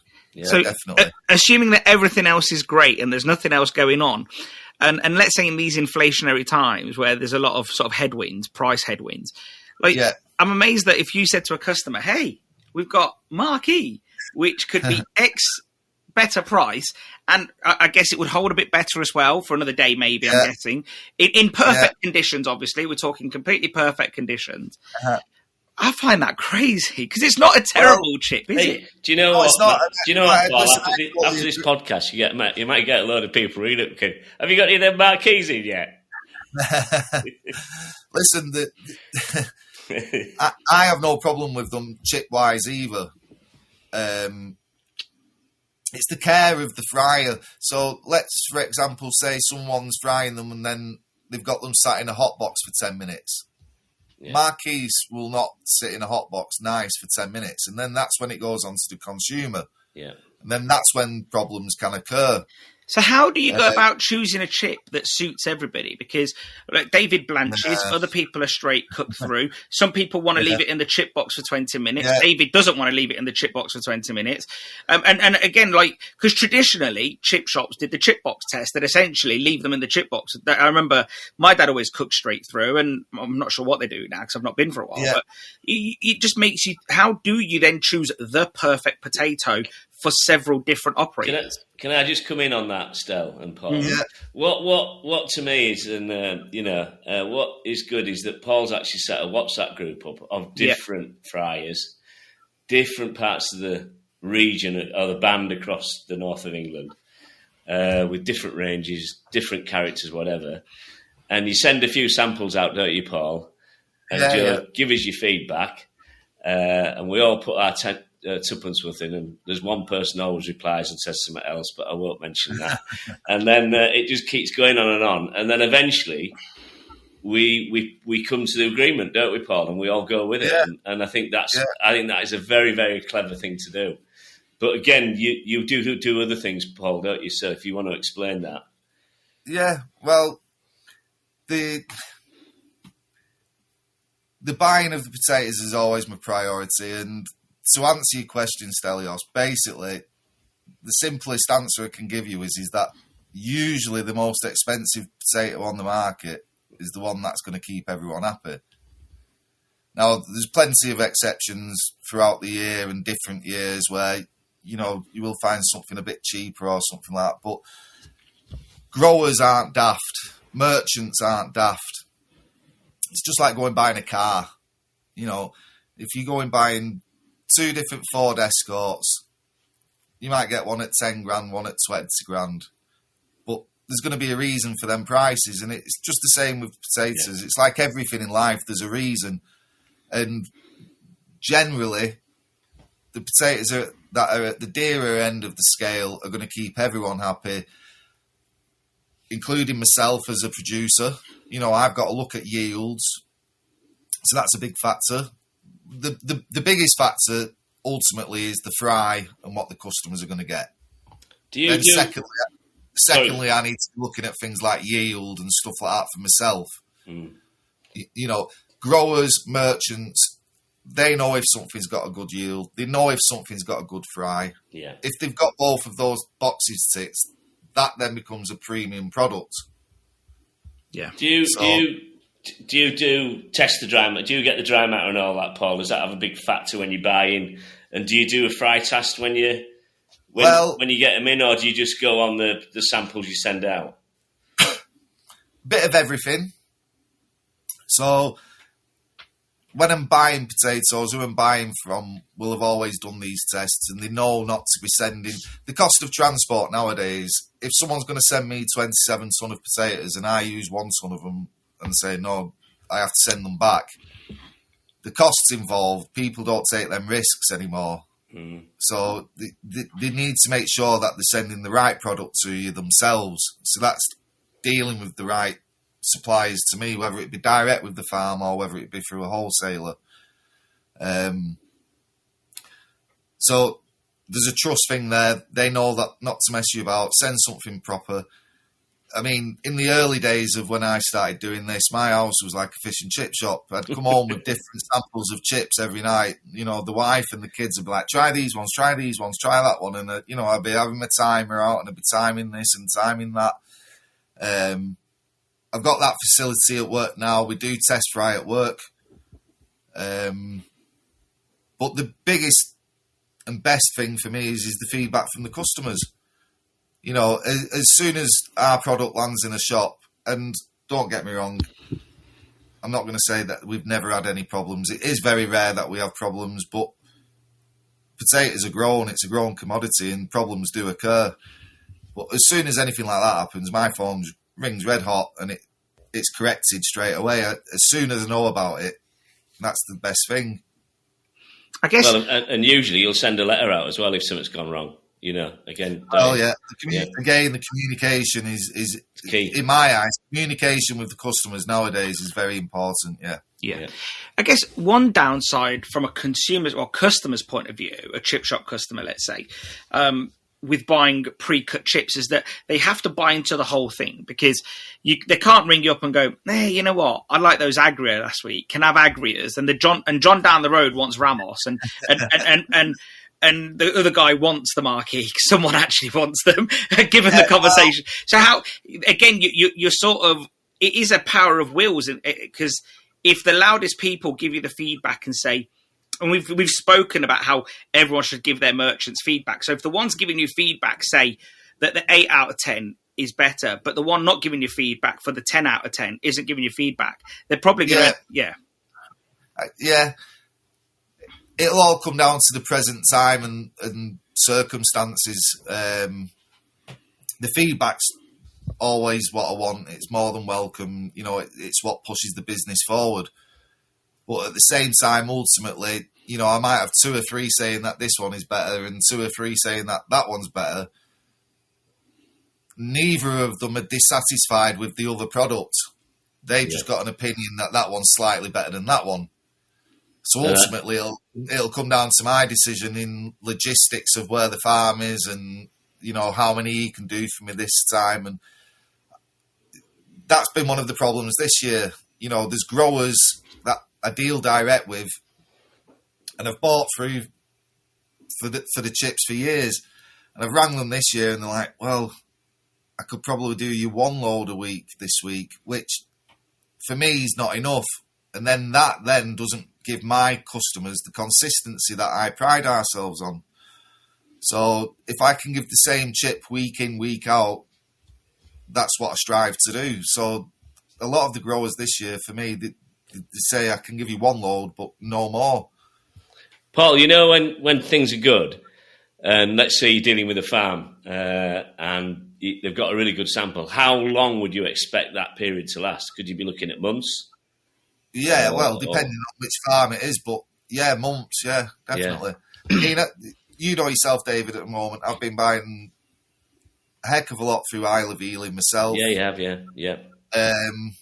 So, definitely. Assuming that everything else is great and there's nothing else going on, and let's say in these inflationary times where there's a lot of sort of headwinds, price headwinds, I'm amazed that if you said to a customer, hey, we've got Marquis, which could be X better price, and I guess it would hold a bit better as well for another day, maybe, I'm guessing. In perfect conditions, obviously. We're talking completely perfect conditions. I find that crazy, because it's not a terrible chip, is it? Do you know what? Do you know what, Paul? After this podcast, you might get a load of people reading it. Have you got any of them Marquis in yet? Listen, I have no problem with them chip-wise either. It's the care of the fryer. So let's, for example, say someone's frying them and then they've got them sat in a hot box for 10 minutes. Yeah. Marquis will not sit in a hot box nice for 10 minutes. And then that's when it goes on to the consumer. Yeah. And then that's when problems can occur. So how do you go about choosing a chip that suits everybody? Because like David blanches, other people are straight cooked through. Some people want to leave it in the chip box for 20 minutes. Yeah. David doesn't want to leave it in the chip box for 20 minutes. And again, like, because traditionally chip shops did the chip box test that essentially leave them in the chip box. I remember my dad always cooked straight through, and I'm not sure what they do now because I've not been for a while. Yeah. But it just makes you, how do you then choose the perfect potato for several different operators? Can I just come in on that, Stel and Paul? Yeah. What to me is, what is good is that Paul's actually set a WhatsApp group up of different fryers, different parts of the region or the band across the north of England, with different ranges, different characters, whatever. And you send a few samples out, don't you, Paul? And give us your feedback, and we all put our tuppence worth in, and there's one person always replies and says something else, but I won't mention that. And then it just keeps going on, and then eventually we come to the agreement, don't we, Paul? And we all go with it. And I think that is a very, very clever thing to do. But again, you do other things, Paul, don't you? So if you want to explain that. Yeah, well, the buying of the potatoes is always my priority, and to answer your question, Stelios, basically, the simplest answer I can give you is that usually the most expensive potato on the market is the one that's going to keep everyone happy. Now, there's plenty of exceptions throughout the year and different years where, you will find something a bit cheaper or something like that. But growers aren't daft. Merchants aren't daft. It's just like going buying a car. If you go and buying 2 different Ford Escorts, you might get one at 10 grand, one at 20 grand. But there's going to be a reason for them prices, and it's just the same with potatoes. Yeah. It's like everything in life, there's a reason. And generally, the potatoes that are at the dearer end of the scale are going to keep everyone happy, including myself as a producer. I've got to look at yields. So that's a big factor. The biggest factor ultimately is the fry and what the customers are going to get. Secondly, I need to be looking at things like yield and stuff like that for myself. Growers, merchants, they know if something's got a good yield. They know if something's got a good fry. Yeah. If they've got both of those boxes ticked, that then becomes a premium product. Yeah. Do you do test the dry matter? Do you get the dry matter and all that, Paul? Does that have a big factor when you buy in? And do you do a fry test when you get them in, or do you just go on the samples you send out? Bit of everything. So when I'm buying potatoes, who I'm buying from will have always done these tests, and they know not to be sending. The cost of transport nowadays, if someone's going to send me 27 ton of potatoes and I use 1 ton of them, and say, no, I have to send them back. The costs involved, people don't take them risks anymore. So they need to make sure that they're sending the right product to you themselves. So that's dealing with the right suppliers to me, whether it be direct with the farm or whether it be through a wholesaler. So there's a trust thing there. They know that not to mess you about, send something proper. I mean, in the early days of when I started doing this, my house was like a fish and chip shop. I'd come home with different samples of chips every night. You know, the wife and the kids would be like, try these ones, try that one. And, you know, I'd be having my timer out and I'd be timing this and timing that. I've got that facility at work now. We do test fry at work. But the biggest and best thing for me is the feedback from the customers. You know, as soon as our product lands in a shop, and don't get me wrong, I'm not going to say that we've never had any problems. It is very rare that we have problems, but potatoes are grown, it's a grown commodity, and problems do occur. But as soon as anything like that happens, my phone rings red hot, and it's corrected straight away. As soon as I know about it, that's the best thing. I guess. Well, and usually you'll send a letter out as well if something's gone wrong. You know, again. Oh yeah. Again, the communication is key. In my eyes. Communication with the customers nowadays is very important. Yeah. I guess one downside from a consumer's or customer's point of view, a chip shop customer, let's say, with buying pre-cut chips, is that they have to buy into the whole thing, because they can't ring you up and go, hey, you know what? I like those Agria last week. Can I have Agrias? And John down the road wants Ramos, and the other guy wants the Marquis. Someone actually wants them, given the conversation. So how, again, you're sort of, it is a power of wills, because if the loudest people give you the feedback and say, and we've spoken about how everyone should give their merchants feedback. So if the ones giving you feedback say that the 8 out of 10 is better, but the one not giving you feedback for the 10 out of 10 isn't giving you feedback, they're probably going to, Yeah. It'll all come down to the present time and circumstances. The feedback's always what I want. It's more than welcome. You know, it's what pushes the business forward. But at the same time, ultimately, you know, I might have 2 or 3 saying that this one is better and 2 or 3 saying that that one's better. Neither of them are dissatisfied with the other product. They've just got an opinion that that one's slightly better than that one. So ultimately, it'll come down to my decision in logistics of where the farm is and, you know, how many he can do for me this time. And that's been one of the problems this year. You know, there's growers that I deal direct with and I've bought through for the chips for years. And I've rang them this year and they're like, well, I could probably do you 1 load a week this week, which for me is not enough. And then that doesn't give my customers the consistency that I pride ourselves on. So if I can give the same chip week in, week out, that's what I strive to do. So a lot of the growers this year, for me, they say I can give you 1 load, but no more. Paul, you know, when things are good, and let's say you're dealing with a farm and they've got a really good sample, how long would you expect that period to last? Could you be looking at months? Yeah, well, depending on which farm it is, but yeah, months, yeah, definitely. Yeah. You know yourself, David, at the moment, I've been buying a heck of a lot through Isle of Ely myself. Yeah, you have, yeah. And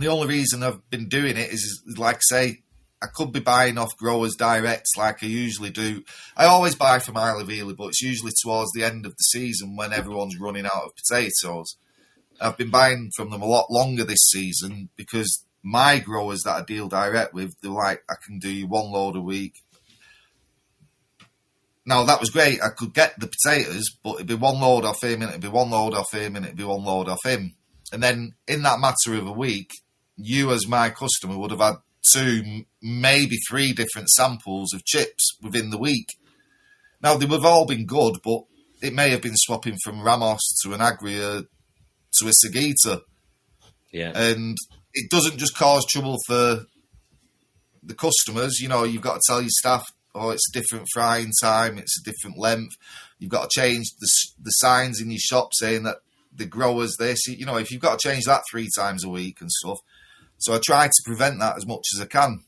the only reason I've been doing it is like I say, I could be buying off growers direct like I usually do. I always buy from Isle of Ely, but it's usually towards the end of the season when everyone's running out of potatoes. I've been buying from them a lot longer this season because my growers that I deal direct with, they're like, I can do you 1 load a week. Now, that was great. I could get the potatoes, but it'd be 1 load off him, and it'd be 1 load off him, and it'd be 1 load off him. And then in that matter of a week, you as my customer would have had 2, maybe 3 different samples of chips within the week. Now, they would have all been good, but it may have been swapping from Ramos to an Agria to a Sagita. Yeah. And it doesn't just cause trouble for the customers. You know, you've got to tell your staff, oh, it's a different frying time, it's a different length. You've got to change the signs in your shop saying that the growers this. You know, if you've got to change that 3 times a week and stuff. So I try to prevent that as much as I can.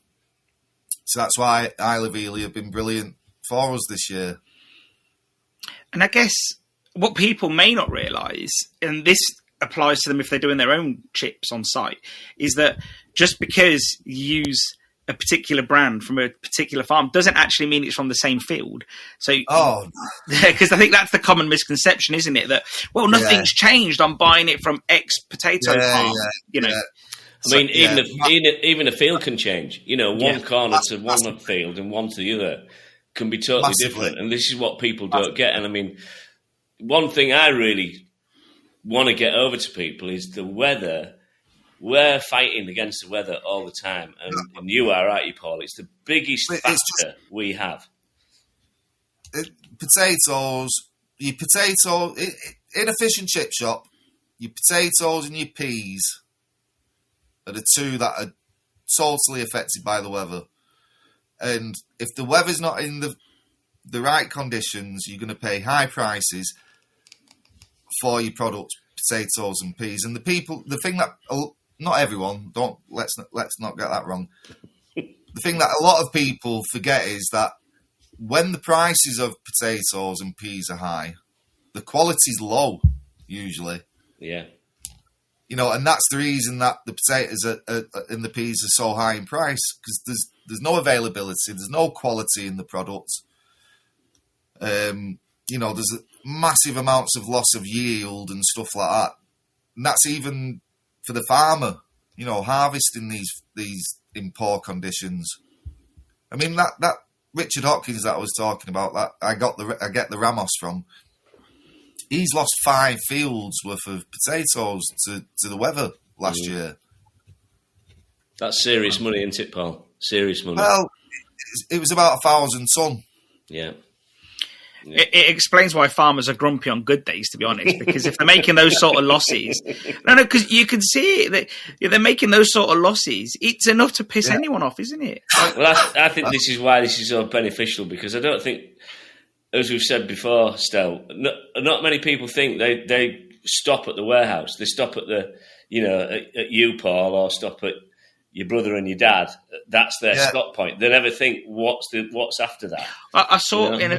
So that's why Isle of Ely have been brilliant for us this year. And I guess what people may not realise, and this applies to them if they're doing their own chips on site, is that just because you use a particular brand from a particular farm doesn't actually mean it's from the same field. So, because I think that's the common misconception, isn't it? That, well, nothing's changed. I'm buying it from X potato farm, you know. Yeah. I mean, even a field can change. You know, one corner to one field and one to the other can be totally different. And this is what people don't get. And I mean, one thing I really want to get over to people is the weather. We're fighting against the weather all the time. And you are, aren't you, Paul? It's the biggest factor we have. Potatoes, in a fish and chip shop, your potatoes and your peas are the two that are totally affected by the weather. And if the weather's not in the right conditions, you're going to pay high prices for your products, potatoes and peas. And the thing that, not everyone, let's not get that wrong. The thing that a lot of people forget is that when the prices of potatoes and peas are high, the quality's low, usually. Yeah. You know, and that's the reason that the potatoes and the peas are so high in price, because there's no availability, there's no quality in the products. You know, there's massive amounts of loss of yield and stuff like that. And that's even for the farmer, you know, harvesting these in poor conditions. I mean, that Richard Hopkins that I was talking about, that I get the Ramos from. He's lost 5 fields worth of potatoes to the weather last year. That's serious money, isn't it, Paul? Serious money. Well, it was about 1,000 ton. Yeah. It explains why farmers are grumpy on good days, to be honest, because if they're making those sort of losses, because you can see it, that they're making those sort of losses, it's enough to piss anyone off, isn't it? Well, I think this is why this is so beneficial, because I don't think, as we've said before, Stel, not many people think they stop at the warehouse. They stop at at you, Paul, or stop at your brother and your dad. That's their stop point. They never think what's after that. I saw in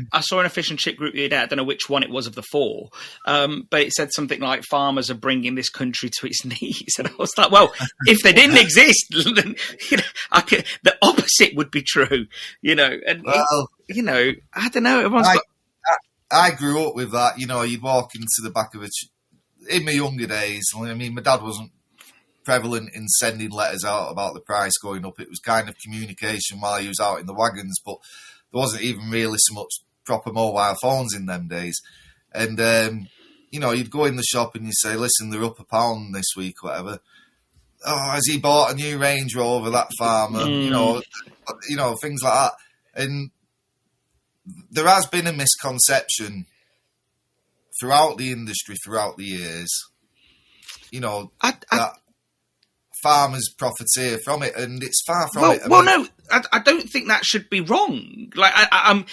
a fish and chip group the other day, I don't know which one it was of the 4, but it said something like farmers are bringing this country to its knees. And I was like, well, if they didn't exist, then, the opposite would be true, And I don't know. I grew up with that. You know, you'd walk into the back of in my younger days. I mean, my dad wasn't prevalent in sending letters out about the price going up. It was kind of communication while he was out in the wagons, but there wasn't even really so much proper mobile phones in them days. And, you'd go in the shop and you say, listen, they're up £1 this week, whatever. Oh, has he bought a new Range Rover, that farmer? Things like that. And there has been a misconception throughout the industry, throughout the years, that farmers profiteer from it, and it's far from it. I don't think that should be wrong. Like I'm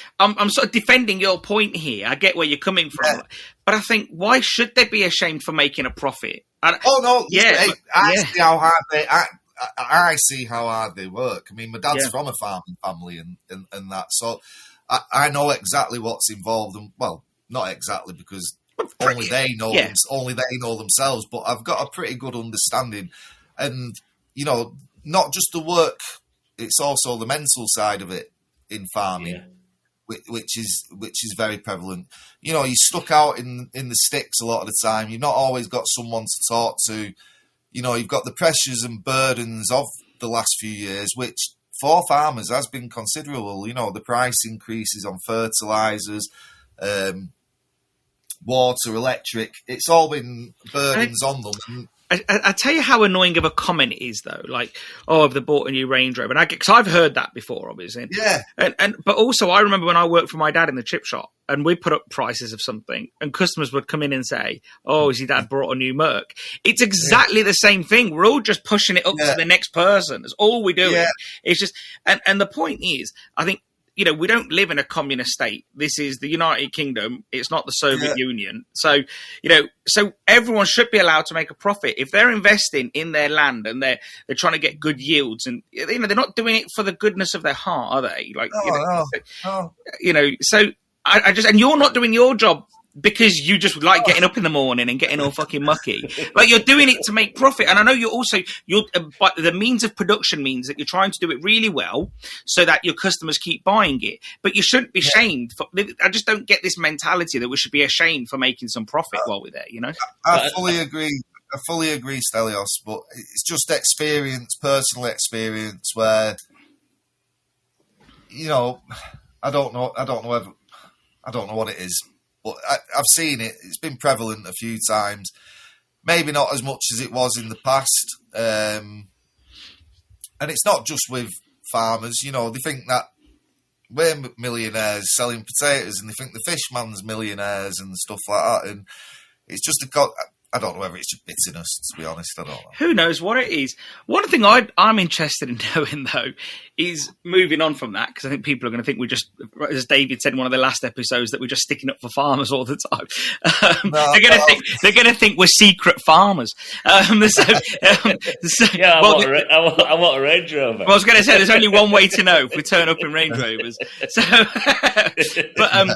sort of defending your point here. I get where you're coming from, but I think, why should they be ashamed for making a profit? I see how hard I see how hard they work. I mean, my dad's from a farming family and that, so I know exactly what's involved, and well, not exactly, because only they know themselves. But I've got a pretty good understanding. And, not just the work, it's also the mental side of it in farming, which is very prevalent. You're stuck out in the sticks a lot of the time. You've not always got someone to talk to. You've got the pressures and burdens of the last few years, which for farmers has been considerable. The price increases on fertilisers, water, electric. It's all been burdens on them. I tell you how annoying of a comment it is, though. Like, oh, have they bought a new Range Rover? And because I've heard that before, obviously. Yeah. But also, I remember when I worked for my dad in the chip shop, and we put up prices of something, and customers would come in and say, "Oh, has your dad brought a new Merc?" It's exactly the same thing. We're all just pushing it up to the next person. That's all we're doing. Yeah. It's just, and the point is, I think, we don't live in a communist state. This is the United Kingdom. It's not the Soviet Union. So, so everyone should be allowed to make a profit. If they're investing in their land and they're trying to get good yields, and they're not doing it for the goodness of their heart, are they? Like, so I just, and you're not doing your job because you just like getting up in the morning and getting all fucking mucky. Like, you're doing it to make profit. And I know but the means of production means that you're trying to do it really well so that your customers keep buying it. But you shouldn't be shamed. I just don't get this mentality that we should be ashamed for making some profit while we're there, I fully agree. Stelios, but it's just personal experience where, I don't know what it is. But I've seen it. It's been prevalent a few times. Maybe not as much as it was in the past. And it's not just with farmers. They think that we're millionaires selling potatoes, and they think the fishman's millionaires and stuff like that. And it's just I don't know whether it's just bitterness, to be honest. I don't know. Who knows what it is? One thing I'm interested in knowing, though, is moving on from that, because I think people are going to think we're just, as David said in one of the last episodes, that we're just sticking up for farmers all the time. They're going to think we're secret farmers. I want a Range Rover. I was going to say there's only one way to know if we turn up in Range Rovers. But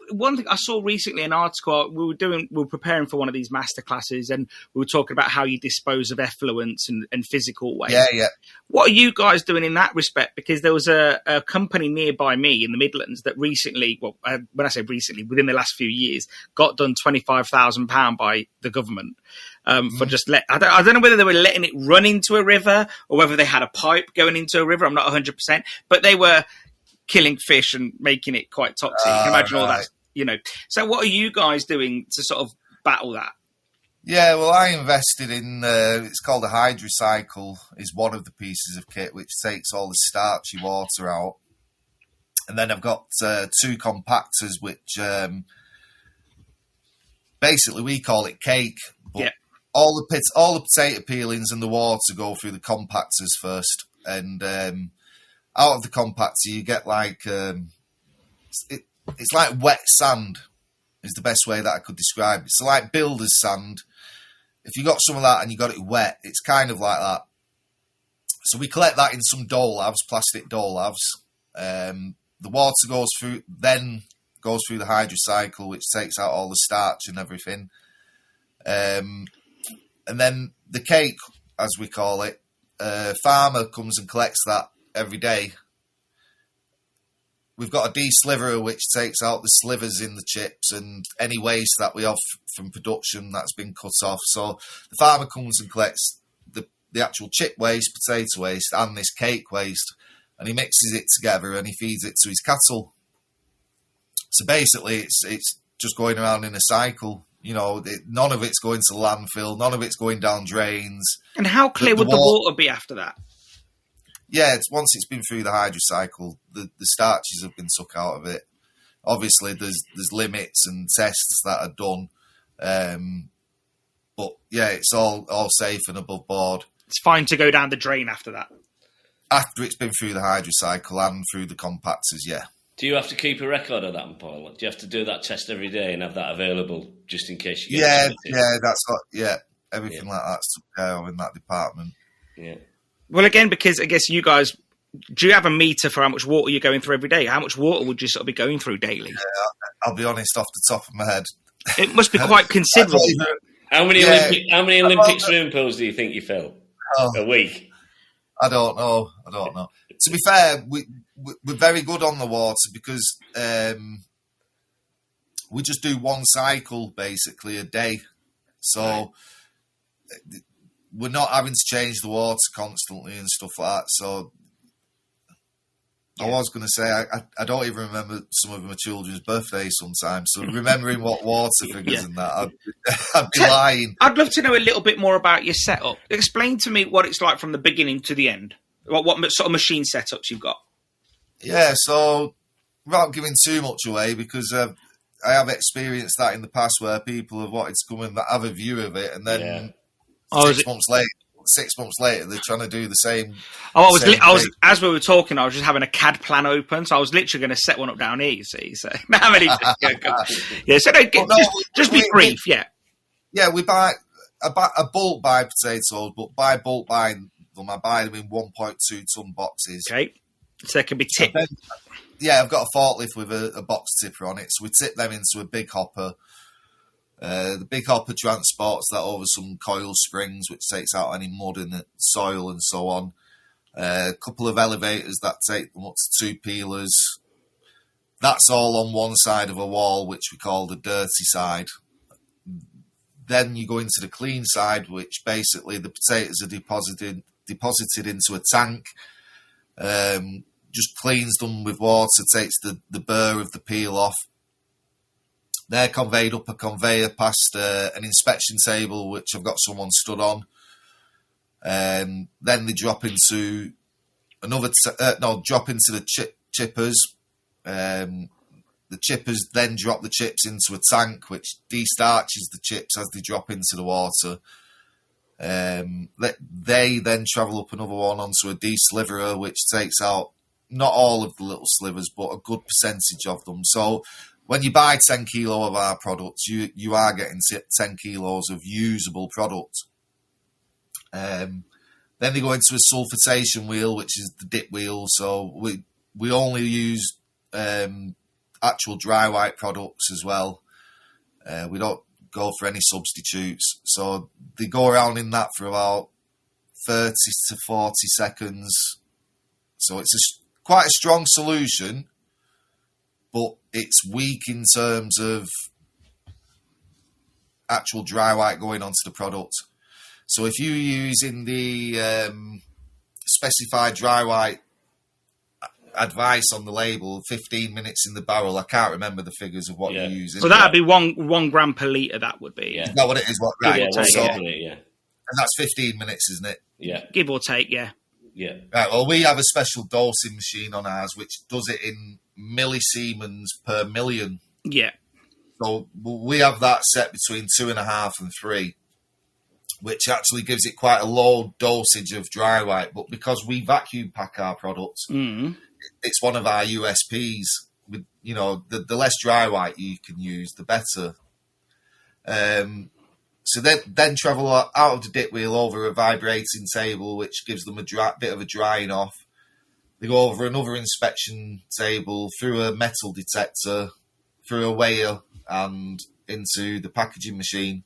one thing I saw recently, an article we were preparing for one of these masterclasses, and we were talking about how you dispose of effluents and physical waste. Yeah. What are you guys doing in that respect? Because there was a company nearby me in the Midlands that recently, when I say recently, within the last few years, got done £25,000 by the government for just I don't know whether they were letting it run into a river or whether they had a pipe going into a river. I'm not 100%, but they were killing fish and making it quite toxic. You can imagine all that, So what are you guys doing to sort of battle that? Yeah, well, I invested in, it's called a hydrocycle, is one of the pieces of kit which takes all the starchy water out. And then I've got 2 compactors, which basically we call it cake. But all the potato peelings and the water go through the compactors first. And out of the compactor, you get like, it's like wet sand is the best way that I could describe it. So like builder's sand. If you got some of that and you got it wet, it's kind of like that. So we collect that in some plastic dough labs. The water goes through the hydrocycle, which takes out all the starch and everything. And then the cake, as we call it, farmer comes and collects that every day. We've got a de-sliverer which takes out the slivers in the chips and any waste that we have from production that's been cut off. So the farmer comes and collects the actual chip waste, potato waste, and this cake waste, and he mixes it together and he feeds it to his cattle. So basically, it's just going around in a cycle. None of it's going to landfill, none of it's going down drains. And how clear would the water be after that? Yeah, once it's been through the hydrocycle, the starches have been took out of it. Obviously, there's limits and tests that are done, but yeah, it's all safe and above board. It's fine to go down the drain after that. After it's been through the hydrocycle and through the compactors, yeah. Do you have to keep a record of that, Paul? Do you have to do that test every day and have that available just in case you get everything like that's took care of in that department. Yeah. Well, again, because I guess you guys, do you have a meter for how much water you're going through every day? How much water would you sort of be going through daily? Yeah, I'll be honest, off the top of my head. It must be quite considerable. How many Olympic swimming pools do you think you fill a week? I don't know. To be fair, we're very good on the water because we just do one cycle, basically, a day. So we're not having to change the water constantly and stuff like that. So I was going to say, I don't even remember some of my children's birthdays sometimes. So remembering what water figures and that, I'd be lying. I'd love to know a little bit more about your setup. Explain to me what it's like from the beginning to the end. What sort of machine setups you've got? Yeah, so without giving too much away, because I have experienced that in the past where people have wanted to come and have a view of it, and then 6 months later, 6 months later, they're trying to do the same. Oh, I was thing. as we were talking, I was just having a CAD plan open, so I was literally going to set one up down here. You see, so how many? Yeah, so just be brief. Yeah, we buy a bulk buy potatoes, but by bulk buying them, I buy them in 1.2 ton boxes. Okay, so they can be tipped. Yeah, I've got a forklift with a box tipper on it, so we tip them into a big hopper. The big hopper transports that over some coil springs, which takes out any mud in the soil and so on. A couple of elevators that take them up to 2 peelers. That's all on one side of a wall, which we call the dirty side. Then you go into the clean side, which basically the potatoes are deposited into a tank. Just cleans them with water, takes the burr of the peel off. They're conveyed up a conveyor past an inspection table, which I've got someone stood on. Then they drop into drop into the chippers. The chippers then drop the chips into a tank, which destarches the chips as they drop into the water. They then travel up another one onto a desliverer, which takes out not all of the little slivers, but a good percentage of them. So when you buy 10 kilo of our products, you are getting 10 kilos of usable product. Then they go into a sulfitation wheel, which is the dip wheel. So we only use actual dry white products as well. We don't go for any substitutes. So they go around in that for about 30 to 40 seconds. So it's quite a strong solution, but it's weak in terms of actual dry white going onto the product. So if you're using the specified dry white advice on the label, 15 minutes in the barrel, I can't remember the figures of what you're using. So that would be 1 gram per litre, that would be. Is that what it is? Right. Yeah. And that's 15 minutes, isn't it? Yeah. Give or take, yeah. Yeah. Right, well, we have a special dosing machine on ours, which does it in millisiemens per million. Yeah. So we have that set between 2.5 and 3, which actually gives it quite a low dosage of dry white. But because we vacuum pack our products, it's one of our USPs. With, the less dry white you can use, the better. So then travel out of the dip wheel over a vibrating table, which gives them a bit of a drying off. They go over another inspection table, through a metal detector, through a weigher, and into the packaging machine.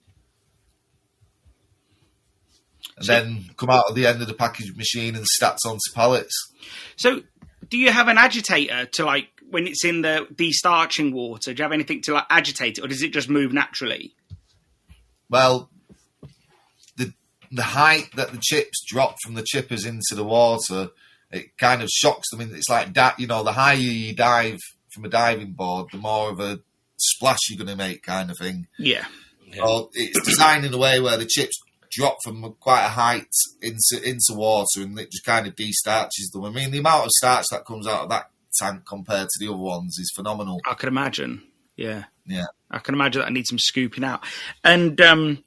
And then come out at the end of the packaging machine and stacked onto pallets. So do you have an agitator to, when it's in the destarching water, do you have anything to, agitate it, or does it just move naturally? Well, the height that the chips drop from the chippers into the water, it kind of shocks them. It's like that, the higher you dive from a diving board, the more of a splash you're going to make, kind of thing. Yeah. So it's designed in a way where the chips drop from quite a height into water, and it just kind of destarches them. I mean, the amount of starch that comes out of that tank compared to the other ones is phenomenal. I can imagine. Yeah. Yeah. I can imagine that I need some scooping out. And I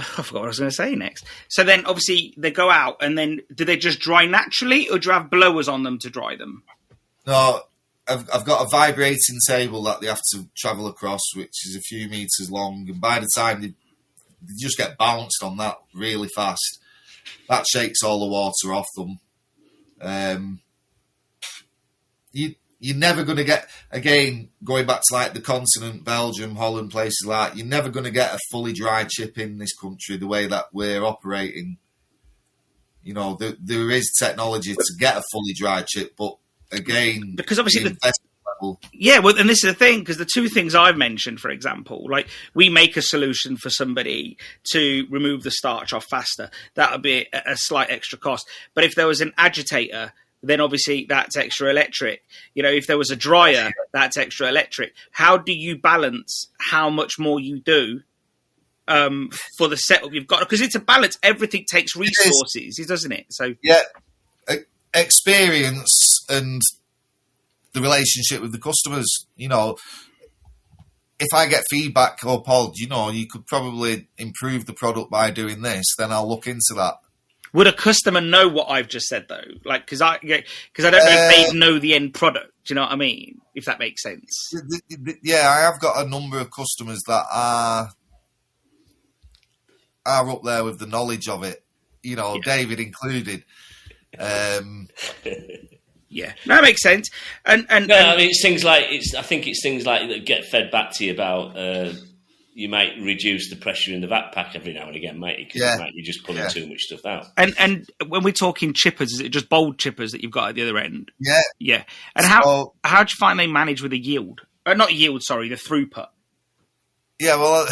forgot what I was going to say next. So then obviously they go out, and then do they just dry naturally, or do you have blowers on them to dry them? No, I've got a vibrating table that they have to travel across, which is a few meters long. And by the time they just get bounced on that really fast, that shakes all the water off them. You're never going to get, again, going back to the continent, Belgium, Holland, places like that, you're never going to get a fully dry chip in this country the way that we're operating. There is technology to get a fully dry chip, but again, because obviously the investment level. Yeah, well, and this is the thing, because the two things I've mentioned, for example, we make a solution for somebody to remove the starch off faster. That would be a slight extra cost. But if there was an agitator, then obviously that's extra electric. If there was a dryer, that's extra electric. How do you balance how much more you do for the setup you've got? Because it's a balance. Everything takes resources, doesn't it? So yeah, experience and the relationship with the customers. if I get feedback, oh, Paul, you could probably improve the product by doing this, then I'll look into that. Would a customer know what I've just said, though? Like, because I don't know if they know the end product. Do you know what I mean? If that makes sense. Yeah, I have got a number of customers that are up there with the knowledge of it. David included. Yeah, that makes sense. And I mean, it's things like I think it's things like that get fed back to you about. You might reduce the pressure in the vac pack every now and again, mate, because you're just pulling too much stuff out. And when we're talking chippers, is it just bold chippers that you've got at the other end? Yeah, yeah. And how do you find they manage with the yield? Not yield, sorry, the throughput. Yeah, well,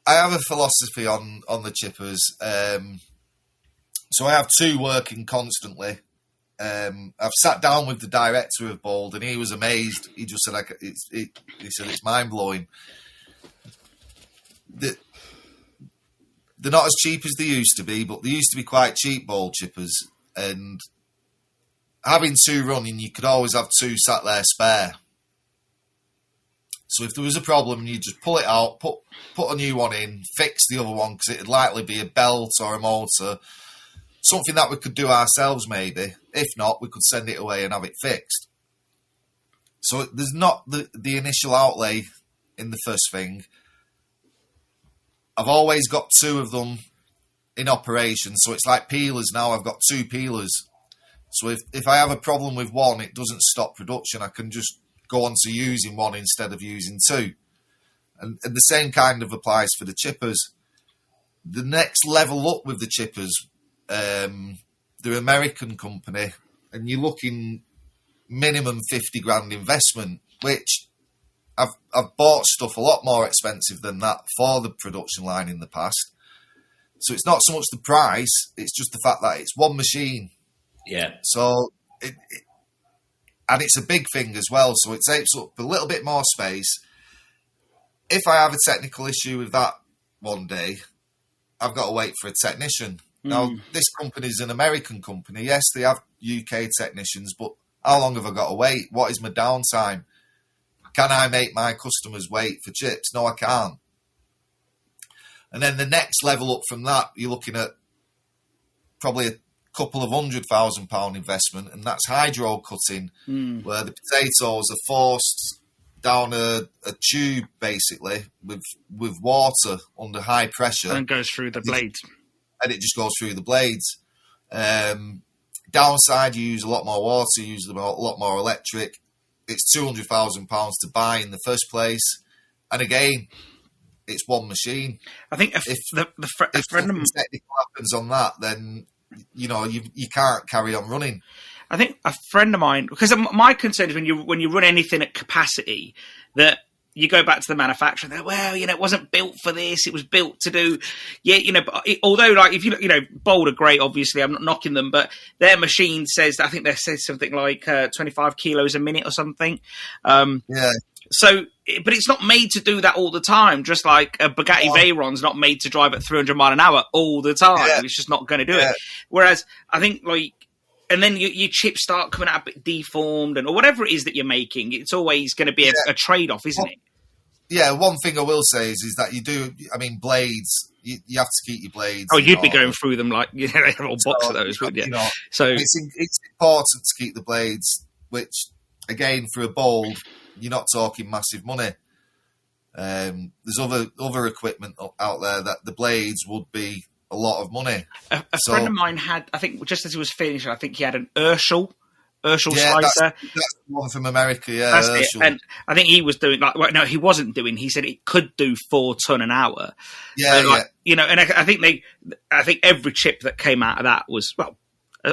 I have a philosophy on the chippers. So I have two working constantly. I've sat down with the director of Bold, and he was amazed. He just said, he said it's mind blowing. They're not as cheap as they used to be, but they used to be quite cheap, Bold chippers. And having two running, you could always have two sat there spare. So if there was a problem, you just pull it out, put a new one in, fix the other one, because it'd likely be a belt or a motor. Something that we could do ourselves, maybe. If not, we could send it away and have it fixed. So there's not the initial outlay in the first thing. I've always got two of them in operation. So it's like peelers now. I've got two peelers. So if I have a problem with one, it doesn't stop production. I can just go on to using one instead of using two. And the same kind of applies for the chippers. The next level up with the chippers... they're an American company, and you're looking minimum 50 grand investment, which I've bought stuff a lot more expensive than that for the production line in the past. So it's not so much the price, it's just the fact that it's one machine. Yeah. So and it's a big thing as well, so it takes up a little bit more space. If I have a technical issue with that one day, I've got to wait for a technician. Now, this company is an American company. Yes, they have UK technicians, but how long have I got to wait? What is my downtime? Can I make my customers wait for chips? No, I can't. And then the next level up from that, you're looking at probably a couple of £100,000 investment, and that's hydro cutting, where the potatoes are forced down a tube, basically, with water under high pressure. And goes through the blades. And it just goes through the blades. Downside, you use a lot more water, you use a lot more electric. It's £200,000 to buy in the first place. And again, it's one machine. I think if something technical happens on that, then you can't carry on running. I think a friend of mine, because my concern is when you run anything at capacity, that you go back to the manufacturer, and well, it wasn't built for this. It was built to do, although like if Bold are great, obviously, I'm not knocking them, but their machine says, I think they said something like 25 kilos a minute or something. Yeah. So, but it's not made to do that all the time. Just like a Bugatti Veyron's not made to drive at 300 mile an hour all the time. Yeah. It's just not going to do it. Whereas I think and then your chips start coming out a bit deformed, or whatever it is that you're making, it's always going to be a trade-off, isn't it? Yeah, one thing I will say is that you do, blades, you have to keep your blades. Oh, you'd be going through them like, a whole box of those, wouldn't you? So it's important to keep the blades, which, again, for a Bold, you're not talking massive money. There's other equipment out there that the blades would be a lot of money. A friend of mine had, I think, just as he was finishing, I think he had an Urschel slicer. That's one from America, yeah. That's it. And I think he was doing he wasn't doing. He said it could do 4 ton an hour. Yeah, and I think every chip that came out of that was, well,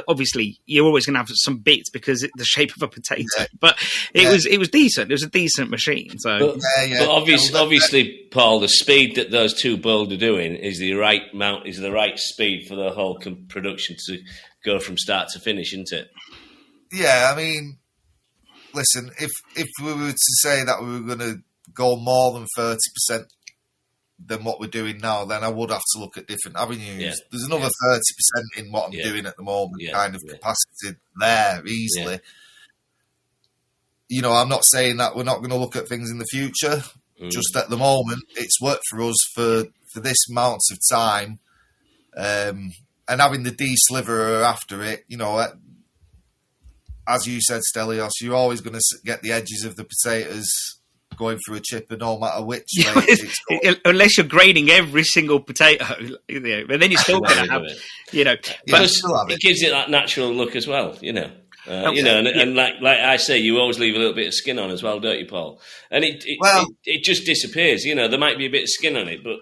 obviously you're always going to have some bits because it's the shape of a potato, but it was decent. It was a decent machine. So, but obviously, Paul, the speed that those two Bold are doing is the right speed for the whole production to go from start to finish, isn't it? Yeah, listen, if we were to say that we were going to go more than 30% than what we're doing now, then I would have to look at different avenues. Yeah. There's another 30% in what I'm doing at the moment, kind of capacity there easily. I'm not saying that we're not going to look at things in the future. Just at the moment, it's worked for us for this amount of time. And having the de-sliverer after it, as you said, Stelios, you're always going to get the edges of the potatoes going through a chipper, no matter which way it's going. Unless you're grading every single potato, but then you're still going to have, But it gives it that natural look as well, and like I say, you always leave a little bit of skin on as well, don't you, Paul? And it just disappears. There might be a bit of skin on it, but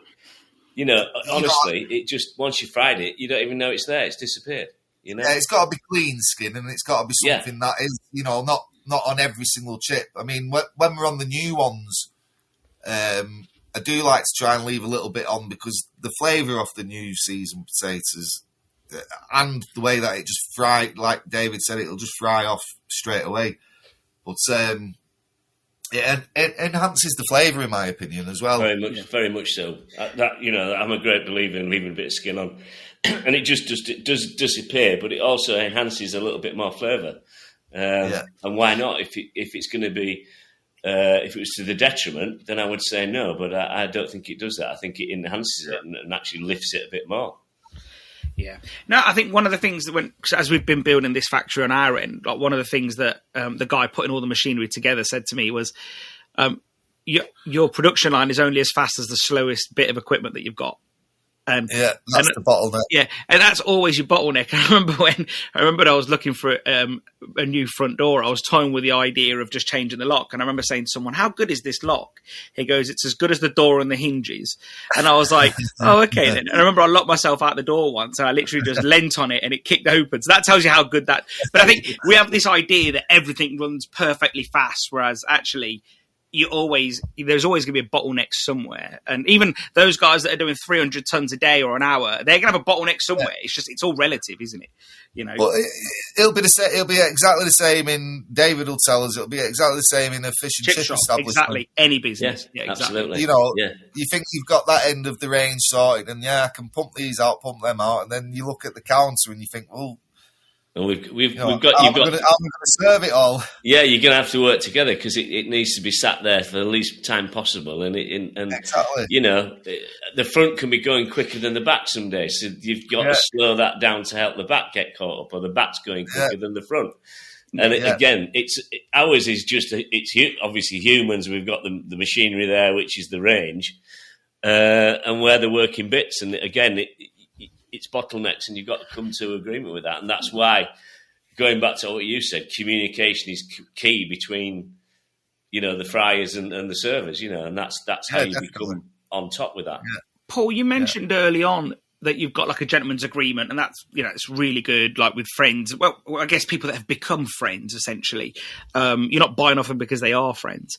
honestly, it just once you fried it, you don't even know it's there. It's disappeared. Yeah, it's got to be clean skin, and it's got to be something that is, not on every single chip. I mean, when we're on the new ones, I do like to try and leave a little bit on because the flavour of the new seasoned potatoes and the way that it just fry, like David said, it'll just fry off straight away. But it enhances the flavour, in my opinion, as well. Very much so. I'm a great believer in leaving a bit of skin on, and it does disappear, but it also enhances a little bit more flavour. And why not? If it's going to be, if it was to the detriment, then I would say no. But I don't think it does that. I think it enhances it and actually lifts it a bit more. Yeah. No, I think one of the things that as we've been building this factory on our end, like one of the things that the guy putting all the machinery together said to me was, your production line is only as fast as the slowest bit of equipment that you've got. That's the bottleneck. Yeah, and that's always your bottleneck. I remember when I was looking for a new front door, I was toying with the idea of just changing the lock. And I remember saying to someone, "How good is this lock?" He goes, "It's as good as the door and the hinges." And I was like, "Oh, okay." Then. And I remember I locked myself out the door once, and I literally just leant on it, and it kicked open. So that tells you how good that. But I think we have this idea that everything runs perfectly fast, whereas actually, there's always going to be a bottleneck somewhere. And even those guys that are doing 300 tons a day or an hour, they're going to have a bottleneck somewhere. Yeah. It's all relative, isn't it? Well, it'll be exactly the same in, David will tell us, it'll be exactly the same in a fish and chip establishment. Exactly. Any business. Yeah, absolutely. You think you've got that end of the range sorted and I can pump these out, pump them out. And then you look at the counter and you think, well, and we've got. I'm going to serve it all. Yeah, you're going to have to work together because it needs to be sat there for the least time possible, and exactly. The front can be going quicker than the back some days, so you've got to slow that down to help the back get caught up, or the back's going quicker than the front. And ours is just it's obviously humans. We've got the machinery there, which is the range, and we're the working bits. And again, it's bottlenecks, and you've got to come to agreement with that. And that's why, going back to what you said, communication is key between, the fryers and the servers, and that's how you become on top with that. Yeah. Paul, you mentioned early on that you've got like a gentleman's agreement, and that's, it's really good, like with friends. Well, I guess people that have become friends, essentially. You're not buying off them because they are friends.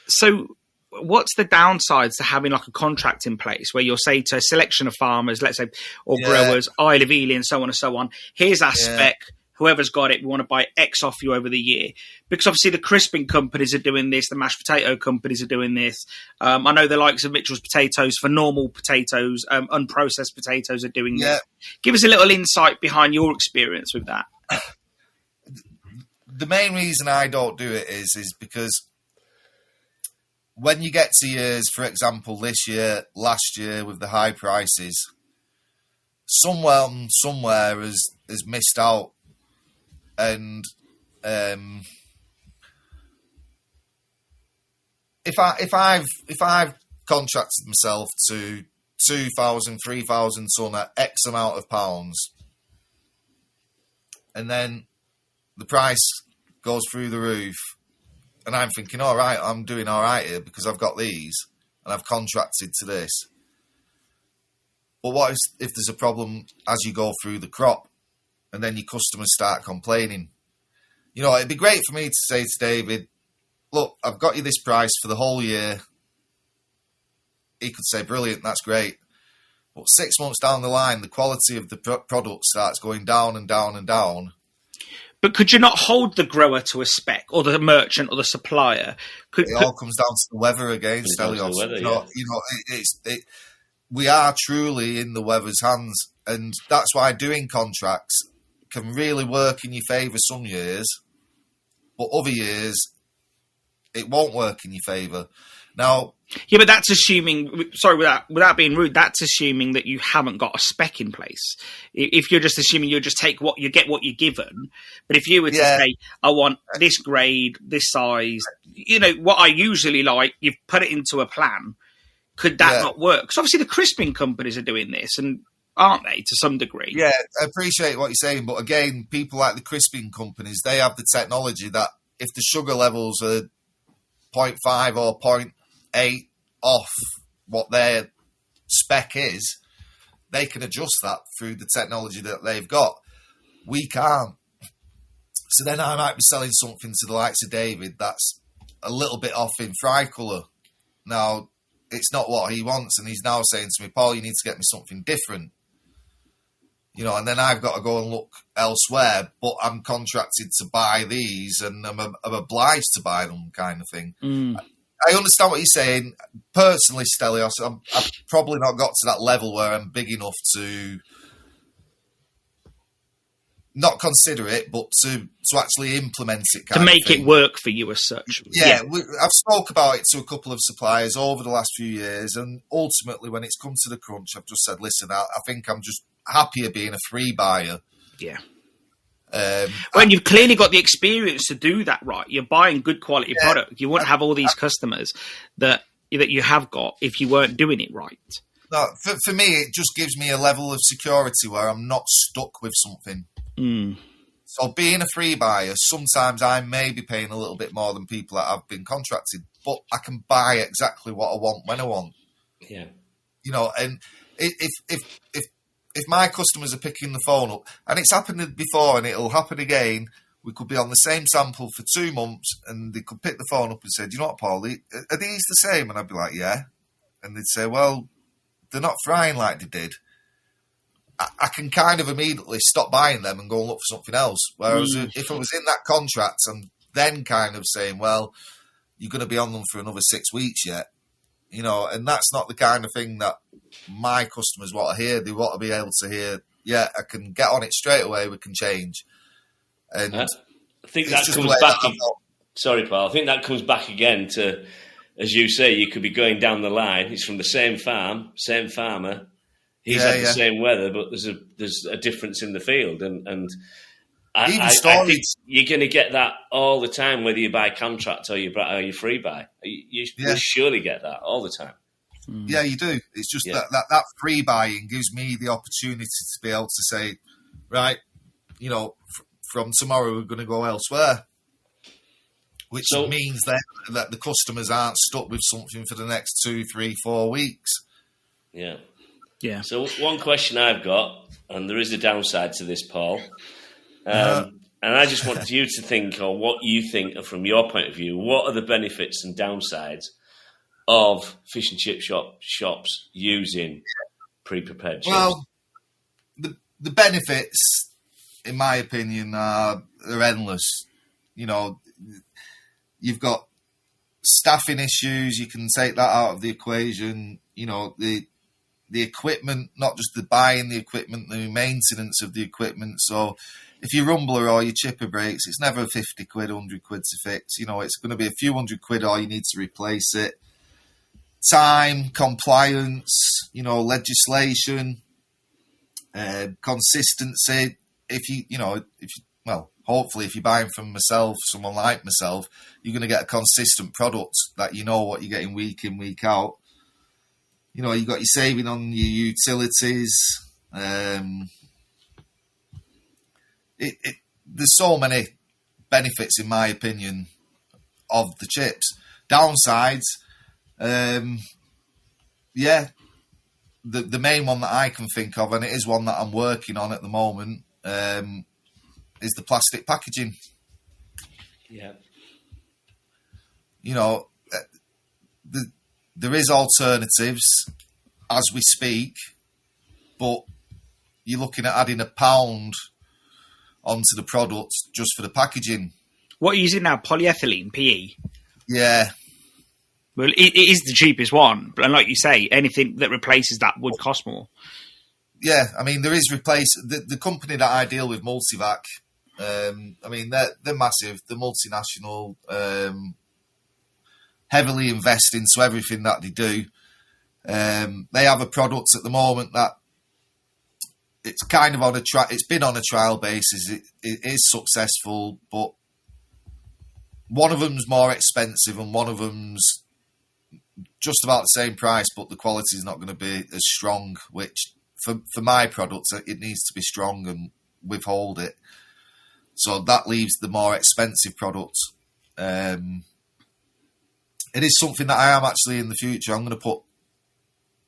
So what's the downsides to having like a contract in place where you'll say to a selection of farmers, let's say, or growers, Isle of Ely and so on and so on, here's our spec, whoever's got it, we want to buy X off you over the year. Because obviously the crisping companies are doing this, the mashed potato companies are doing this. I know the likes of Mitchell's Potatoes for normal potatoes, unprocessed potatoes are doing this. Give us a little insight behind your experience with that. The main reason I don't do it is because when you get to years, for example, this year, last year with the high prices, someone somewhere has missed out. And if I've contracted myself to 2,000, 3,000 ton at X amount of pounds, and then the price goes through the roof, and I'm thinking, all right, I'm doing all right here because I've got these and I've contracted to this. But what if there's a problem as you go through the crop and then your customers start complaining? It'd be great for me to say to David, look, I've got you this price for the whole year. He could say, brilliant, that's great. But 6 months down the line, the quality of the product starts going down and down and down. But could you not hold the grower to a spec, or the merchant, or the supplier? It all comes down to the weather again, Stelios. We are truly in the weather's hands, and that's why doing contracts can really work in your favour some years, but other years it won't work in your favour. Now, yeah, but that's assuming. Sorry, without being rude, that's assuming that you haven't got a spec in place. If you're just assuming you'll just take what you get, what you're given. But if you were to say, "I want this grade, this size," what I usually like, you've put it into a plan. Could that not work? Because obviously the crisping companies are doing this, and aren't they, to some degree? Yeah, I appreciate what you're saying, but again, people like the crisping companies, they have the technology that if the sugar levels are 0.5 or 0.8 off what their spec is, they can adjust that through the technology that they've got. We can't. So then I might be selling something to the likes of David that's a little bit off in fry colour. Now, it's not what he wants, and he's now saying to me, Paul, you need to get me something different. And then I've got to go and look elsewhere, but I'm contracted to buy these and I'm obliged to buy them, kind of thing. I understand what you're saying. Personally, Stelios, I've probably not got to that level where I'm big enough to not consider it, but to actually implement it. To make it work for you as such. Yeah. I've spoke about it to a couple of suppliers over the last few years, and ultimately when it's come to the crunch, I've just said, listen, I think I'm just happier being a free buyer. Yeah. When you've clearly got the experience to do that right, you're buying good quality product. You wouldn't have all these customers that you have got if you weren't doing it right. No, for me, it just gives me a level of security where I'm not stuck with something. So being a free buyer, sometimes I may be paying a little bit more than people that have been contracted, but I can buy exactly what I want when I want. Yeah. And if my customers are picking the phone up, and it's happened before and it'll happen again, we could be on the same sample for 2 months and they could pick the phone up and say, do you know what, Paul, are these the same? And I'd be like, yeah. And they'd say, well, they're not frying like they did. I can kind of immediately stop buying them and go and look for something else. Whereas if I was in that contract, I'm then kind of saying, well, you're going to be on them for another 6 weeks yet. And that's not the kind of thing that my customers want to hear. They want to be able to hear, yeah, I can get on it straight away, we can change. And I think that comes back. Sorry, Paul. I think that comes back again to, as you say, you could be going down the line. It's from the same farm, same farmer. He's had the same weather, but there's a difference in the field, and I think you're going to get that all the time, whether you buy contract or you free buy. You surely get that all the time. Yeah, you do. It's just that free buying gives me the opportunity to be able to say, right, from tomorrow we're going to go elsewhere, which means that the customers aren't stuck with something for the next 2, 3, 4 weeks. Yeah. Yeah. So one question I've got, and there is a downside to this, Paul, and I just want you to think, or what you think from your point of view, what are the benefits and downsides of fish and chip shops using pre-prepared chips? Well, the benefits, in my opinion, are endless. You've got staffing issues. You can take that out of the equation. The equipment, not just the buying the equipment, the maintenance of the equipment. So if your rumbler or your chipper breaks, it's never 50 quid, 100 quid to fix. It's going to be a few hundred quid or you need to replace it. Time, compliance, legislation, consistency. Hopefully if you're buying from someone like myself, you're going to get a consistent product that you know what you're getting week in, week out. You got your saving on your utilities. There's so many benefits, in my opinion, of the chips. Downsides, the main one that I can think of, and it is one that I'm working on at the moment, is the plastic packaging. Yeah. There is alternatives as we speak, but you're looking at adding £1 onto the product just for the packaging. What are you using now? Polyethylene, PE? Yeah. Well, it is the cheapest one, and like you say, anything that replaces that would cost more. Yeah, I mean, there is the company that I deal with, Multivac, I mean, they're massive. They're multinational, heavily invest into everything that they do. They have a product at the moment that it's kind of it's been on a trial basis. It is successful, but one of them's more expensive and one of them's just about the same price, but the quality is not going to be as strong, which for my products, it needs to be strong and withhold it. So that leaves the more expensive products. It is something that I am actually in the future, I'm going to put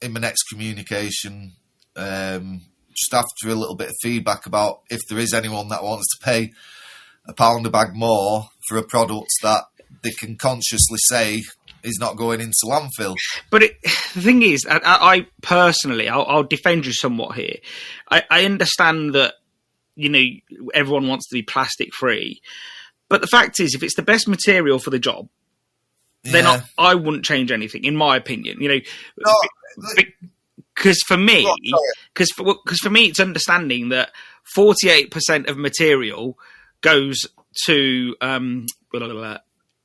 in my next communication, just after a little bit of feedback about if there is anyone that wants to pay £1 a bag more for a product that they can consciously say is not going into landfill. But the thing is, I personally, I'll defend you somewhat here. I understand that, everyone wants to be plastic free, but the fact is, if it's the best material for the job, then I wouldn't change anything, in my opinion. Because for me, it's understanding that 48% of material goes to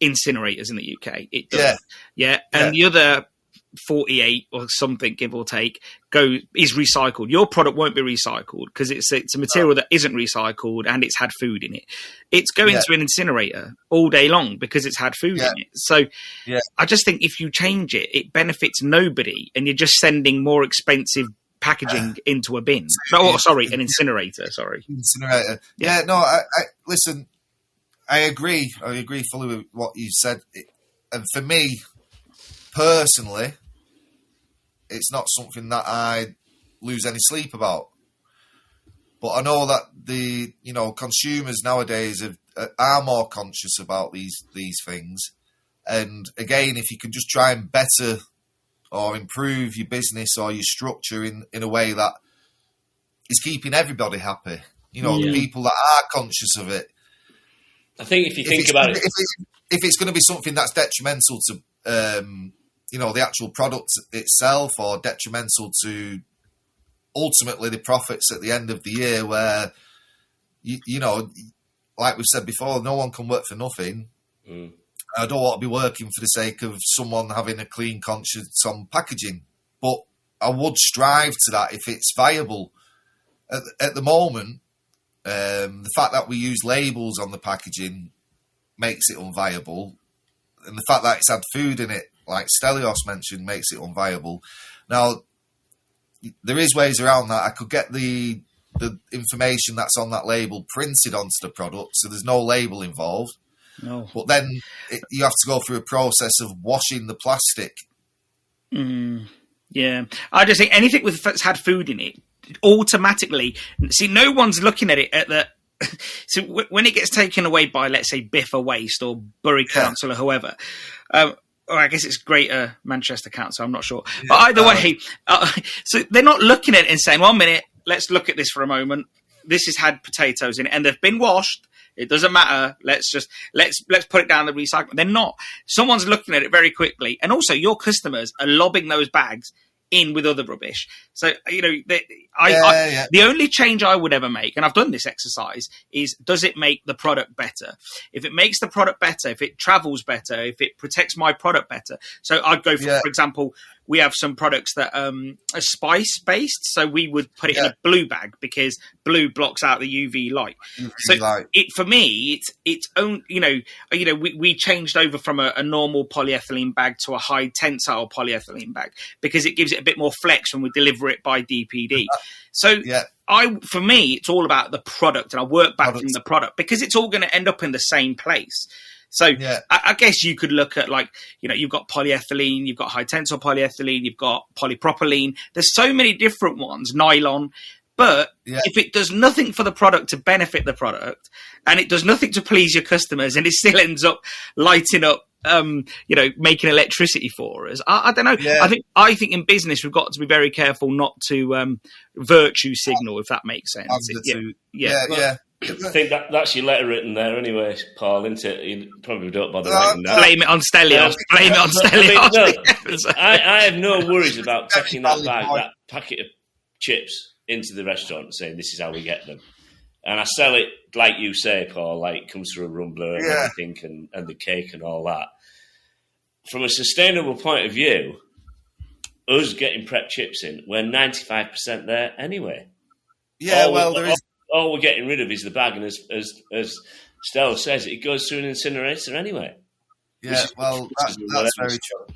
incinerators in the UK. It does, and the other 48 or something, give or take, is recycled. Your product won't be recycled because it's a material that isn't recycled and it's had food in it. It's going to an incinerator all day long because it's had food in it. So I just think if you change it, it benefits nobody, and you're just sending more expensive packaging into a bin. An incinerator. Incinerator. Yeah, no, I listen. I agree fully with what you said. And for me, personally, it's not something that I lose any sleep about. But I know that the consumers nowadays are more conscious about these things. And again, if you can just try and better or improve your business or your structure in a way that is keeping everybody happy, the people that are conscious of it. I think if you think about it, if it's going to be something that's detrimental to the actual product itself, or detrimental to ultimately the profits at the end of the year, where like we've said before, no one can work for nothing. I don't want to be working for the sake of someone having a clean conscience on packaging, but I would strive to that if it's viable. At the moment, the fact that we use labels on the packaging makes it unviable, and the fact that it's had food in it, like Stelios mentioned, makes it unviable. Now, there is ways around that. I could get the information that's on that label printed onto the product, so there's no label involved. No. But then you have to go through a process of washing the plastic. Yeah. I just think anything that's had food in it, automatically, see, no one's looking at it at the... So when it gets taken away by, let's say, Biffa Waste or Bury Council or whoever, or I guess it's Greater Manchester Council, I'm not sure. But either way, so they're not looking at it and saying, 1 minute, let's look at this for a moment. This has had potatoes in it and they've been washed. It doesn't matter. Let's put it down the recycle. They're not. Someone's looking at it very quickly. And also your customers are lobbing those bags in with other rubbish. So, the only change I would ever make, and I've done this exercise, is does it make the product better? If it makes the product better, if it travels better, if it protects my product better. So I'd go for example, we have some products that are spice based. So we would put it in a blue bag because blue blocks out the UV light. For me, it's own, we changed over from a normal polyethylene bag to a high tensile polyethylene bag because it gives it a bit more flex when we deliver it by DPD. So for me, it's all about the product, and I work back from the product because it's all going to end up in the same place. So I guess you could look at you've got polyethylene, you've got high tensile polyethylene, you've got polypropylene. There's so many different ones, nylon. But if it does nothing for the product to benefit the product, and it does nothing to please your customers, and it still ends up lighting up, making electricity for us, I don't know. Yeah. I think in business we've got to be very careful not to virtue signal, if that makes sense. I think that's your letter written there anyway, Paul, isn't it? You probably don't bother writing that. Blame it on Stelios. I have no worries about taking that packet of chips into the restaurant and saying this is how we get them. and I sell it like you say, Paul. Like it comes through a rumbler and everything, and the cake and all that. From a sustainable point of view, us getting prep chips in, we're 95% there anyway. Yeah, all we're getting rid of is the bag, and as Stella says, it goes through an incinerator anyway. Yeah, that's very true.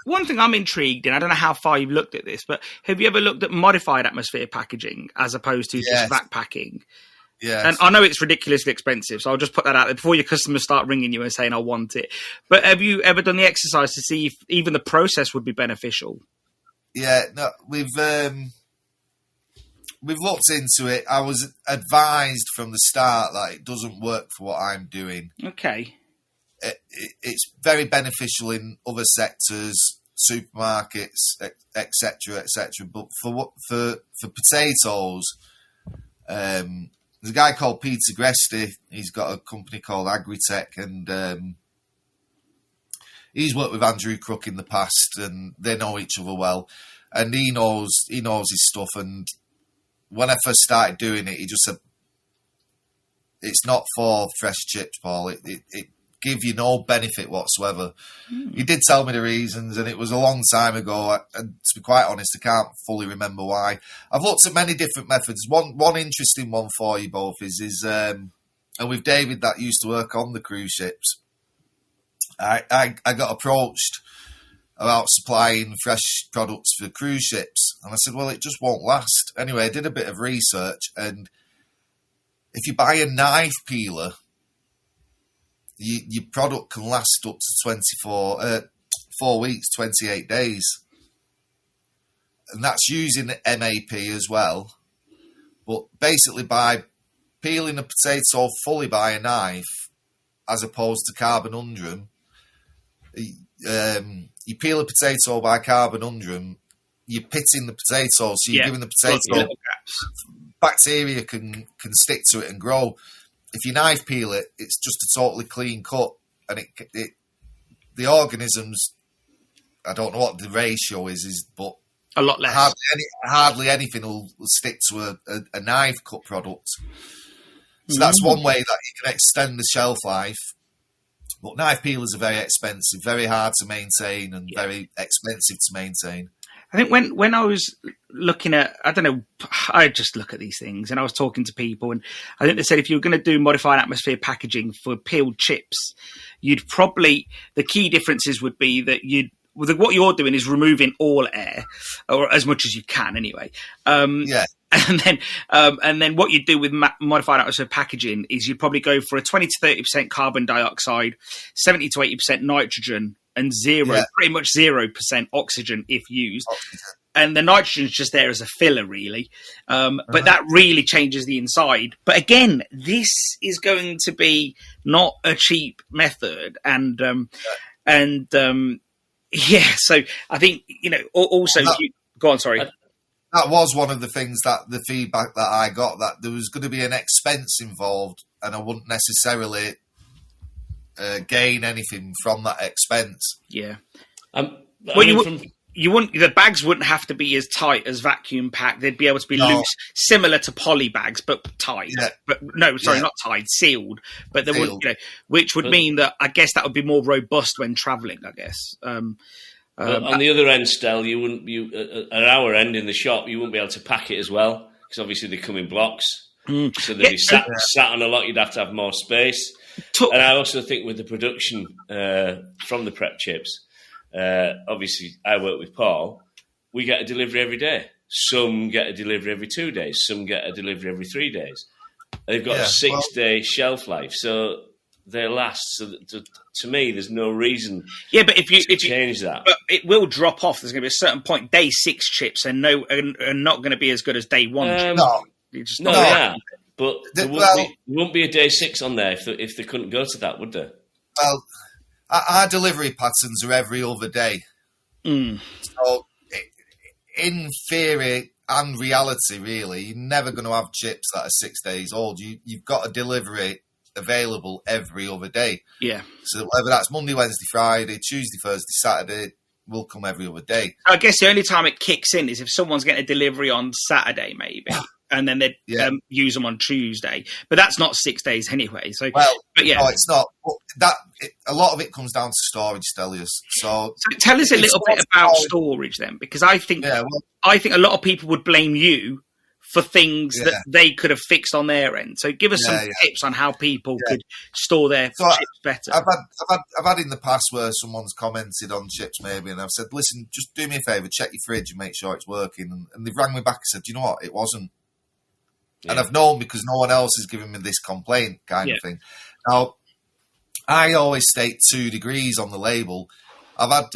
One thing I'm intrigued in, I don't know how far you've looked at this, but have you ever looked at modified atmosphere packaging as opposed to just vac packing? Yes. And I know it's ridiculously expensive, so I'll just put that out there before your customers start ringing you and saying, I want it. But have you ever done the exercise to see if even the process would be beneficial? Yeah, no, we've looked into it. I was advised from the start that it doesn't work for what I'm doing. Okay. It's very beneficial in other sectors, supermarkets, etc., etc. But for potatoes, there's a guy called Peter Gresti. He's got a company called Agritech, and he's worked with Andrew Crook in the past, and they know each other well. And he knows his stuff. And when I first started doing it, he just said, "It's not for fresh chips, Paul. It give you no benefit whatsoever." He did tell me the reasons, and it was a long time ago. And to be quite honest, I can't fully remember why. I've looked at many different methods. One interesting one for you both is and with David that used to work on the cruise ships, I got approached about supplying fresh products for cruise ships, and I said, well, it just won't last. Anyway, I did a bit of research, and if you buy a knife peeler, your product can last up to 4 weeks, 28 days. And that's using MAP as well. But basically, by peeling a potato fully by a knife, as opposed to carbon undrum, you peel a potato by carbon undrum, you're pitting the potato, so you're giving the potato bacteria can stick to it and grow. If you knife peel it, it's just a totally clean cut, and the organisms, I don't know what the ratio is, but a lot less. Hardly anything will stick to a knife cut product. So that's one way that you can extend the shelf life. But knife peelers are very expensive, very hard to maintain, and very expensive to maintain. I think when I was looking at, I don't know, I just look at these things, and I was talking to people, and I think they said if you were going to do modified atmosphere packaging for peeled chips, you'd probably, the key differences would be that what you're doing is removing all air, or as much as you can anyway. And then what you do with modified atmosphere packaging is you'd probably go for a 20 to 30% carbon dioxide, 70 to 80% nitrogen, and pretty much 0% oxygen if used. And the nitrogen is just there as a filler, really. But that really changes the inside. But again, this is going to be not a cheap method. So I think, also... go on, sorry. That was one of the things that the feedback that I got, that there was going to be an expense involved, and I wouldn't necessarily gain anything from that expense. Yeah. You wouldn't. The bags wouldn't have to be as tight as vacuum packed. They'd be able to be loose, similar to poly bags, but tight. Yeah. But not tied, sealed. But they wouldn't, which would mean that I guess that would be more robust when travelling. I guess. On the other end, Stel, at our end in the shop, you wouldn't be able to pack it as well, because obviously they come in blocks. So they'd be sat on a lot. You'd have to have more space. And I also think with the production from the prep chips, obviously I work with Paul, we get a delivery every day. Some get a delivery every 2 days. Some get a delivery every 3 days. They've got a 6-day shelf life, so they last. So to me, there's no reason but if you change that. But it will drop off. There's going to be a certain point. Day 6 chips are not going to be as good as day 1 chips. But there won't be a day 6 on there if they couldn't go to that, would there? Well, our delivery patterns are every other day. So, in theory and reality, really, you're never going to have chips that are 6 days old. You've got a delivery available every other day. Yeah. So whether that's Monday, Wednesday, Friday, Tuesday, Thursday, Saturday, will come every other day. I guess the only time it kicks in is if someone's getting a delivery on Saturday, maybe. and then they'd use them on Tuesday. But that's not 6 days anyway. So, well, but yeah, no, it's not. A lot of it comes down to storage, Stelios. So tell us a little bit about storage then, because I think I think a lot of people would blame you for things that they could have fixed on their end. So give us some tips on how people could store their chips better. I've had in the past where someone's commented on chips maybe, and I've said, listen, just do me a favour, check your fridge and make sure it's working. And they've rang me back and said, you know what, it wasn't. Yeah. And I've known because no one else has given me this complaint kind of thing. Now, I always state 2 degrees on the label. I've had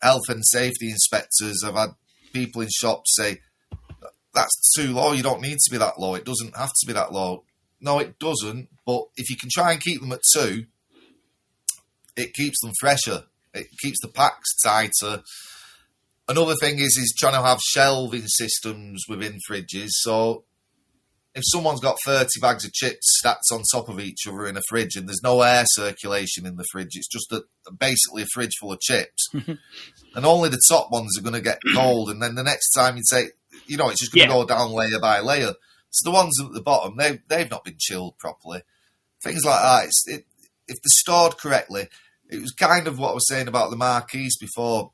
health and safety inspectors, I've had people in shops say, that's too low, you don't need to be that low, it doesn't have to be that low. No, it doesn't, but if you can try and keep them at 2, it keeps them fresher, it keeps the packs tighter. Another thing is trying to have shelving systems within fridges, so if someone's got 30 bags of chips stacked on top of each other in a fridge and there's no air circulation in the fridge, it's just basically a fridge full of chips, and only the top ones are going to get cold, and then the next time you take, it's just going to go down layer by layer. So the ones at the bottom, they've not been chilled properly. Things like that. If they're stored correctly, it was kind of what I was saying about the marquees before.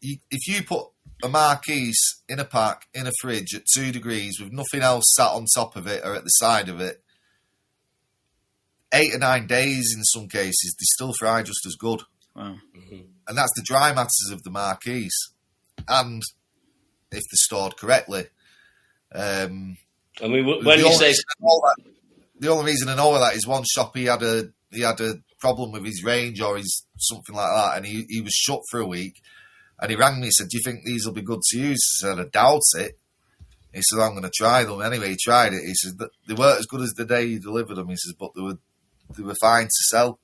If you put a marquise in a pack, in a fridge at 2 degrees with nothing else sat on top of it or at the side of it, 8 or 9 days in some cases, they still fry just as good. Wow. Mm-hmm. And that's the dry matters of the marquise. And if they're stored correctly. I mean, when you say... The only reason I know that is one shop he had a problem with his range or his something like that, and he was shut for a week, and he rang me and said, do you think these will be good to use? I said, I doubt it. He said, I'm going to try them. Anyway, he tried it. He said, they weren't as good as the day he delivered them. He says, but they were fine to sell.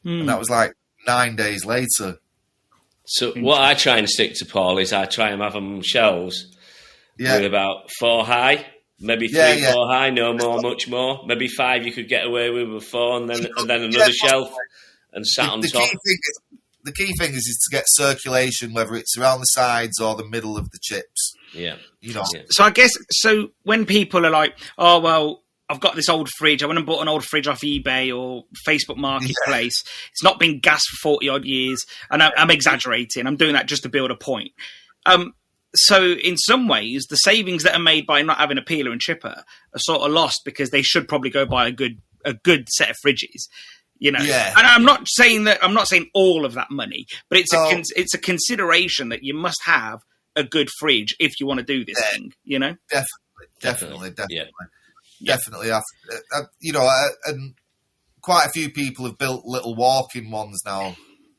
And that was like 9 days later. So what I try and stick to, Paul, is I try and have them shelves with about 4 high, maybe 3, 4 high, no more, much more. Maybe 5 you could get away with 4, and then another shelf and sat on top. The key thing is to get circulation, whether it's around the sides or the middle of the chips. Yeah. So I guess, when people are like, oh, well, I've got this old fridge, I went and bought an old fridge off eBay or Facebook Marketplace. It's not been gassed for 40 odd years. And I'm exaggerating. I'm doing that just to build a point. So in some ways, the savings that are made by not having a peeler and chipper are sort of lost because they should probably go buy a good set of fridges. And I'm not saying all of that money, but it's a consideration that you must have a good fridge if you want to do this thing. Definitely. Definitely. And quite a few people have built little walk-in ones now,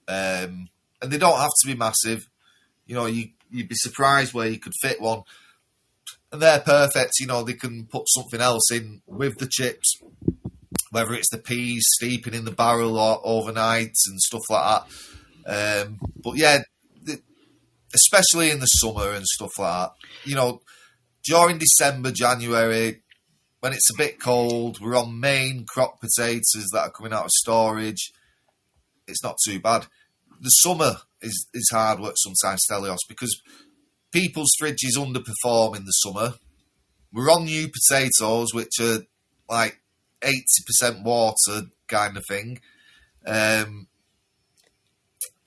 and they don't have to be massive. You'd be surprised where you could fit one, and they're perfect. They can put something else in with the chips, whether it's the peas steeping in the barrel or overnight and stuff like that. But yeah, especially in the summer and stuff like that. During December, January, when it's a bit cold, we're on main crop potatoes that are coming out of storage. It's not too bad. The summer is hard work sometimes, Stelios, because people's fridges underperform in the summer. We're on new potatoes, which are like 80% water kind of thing.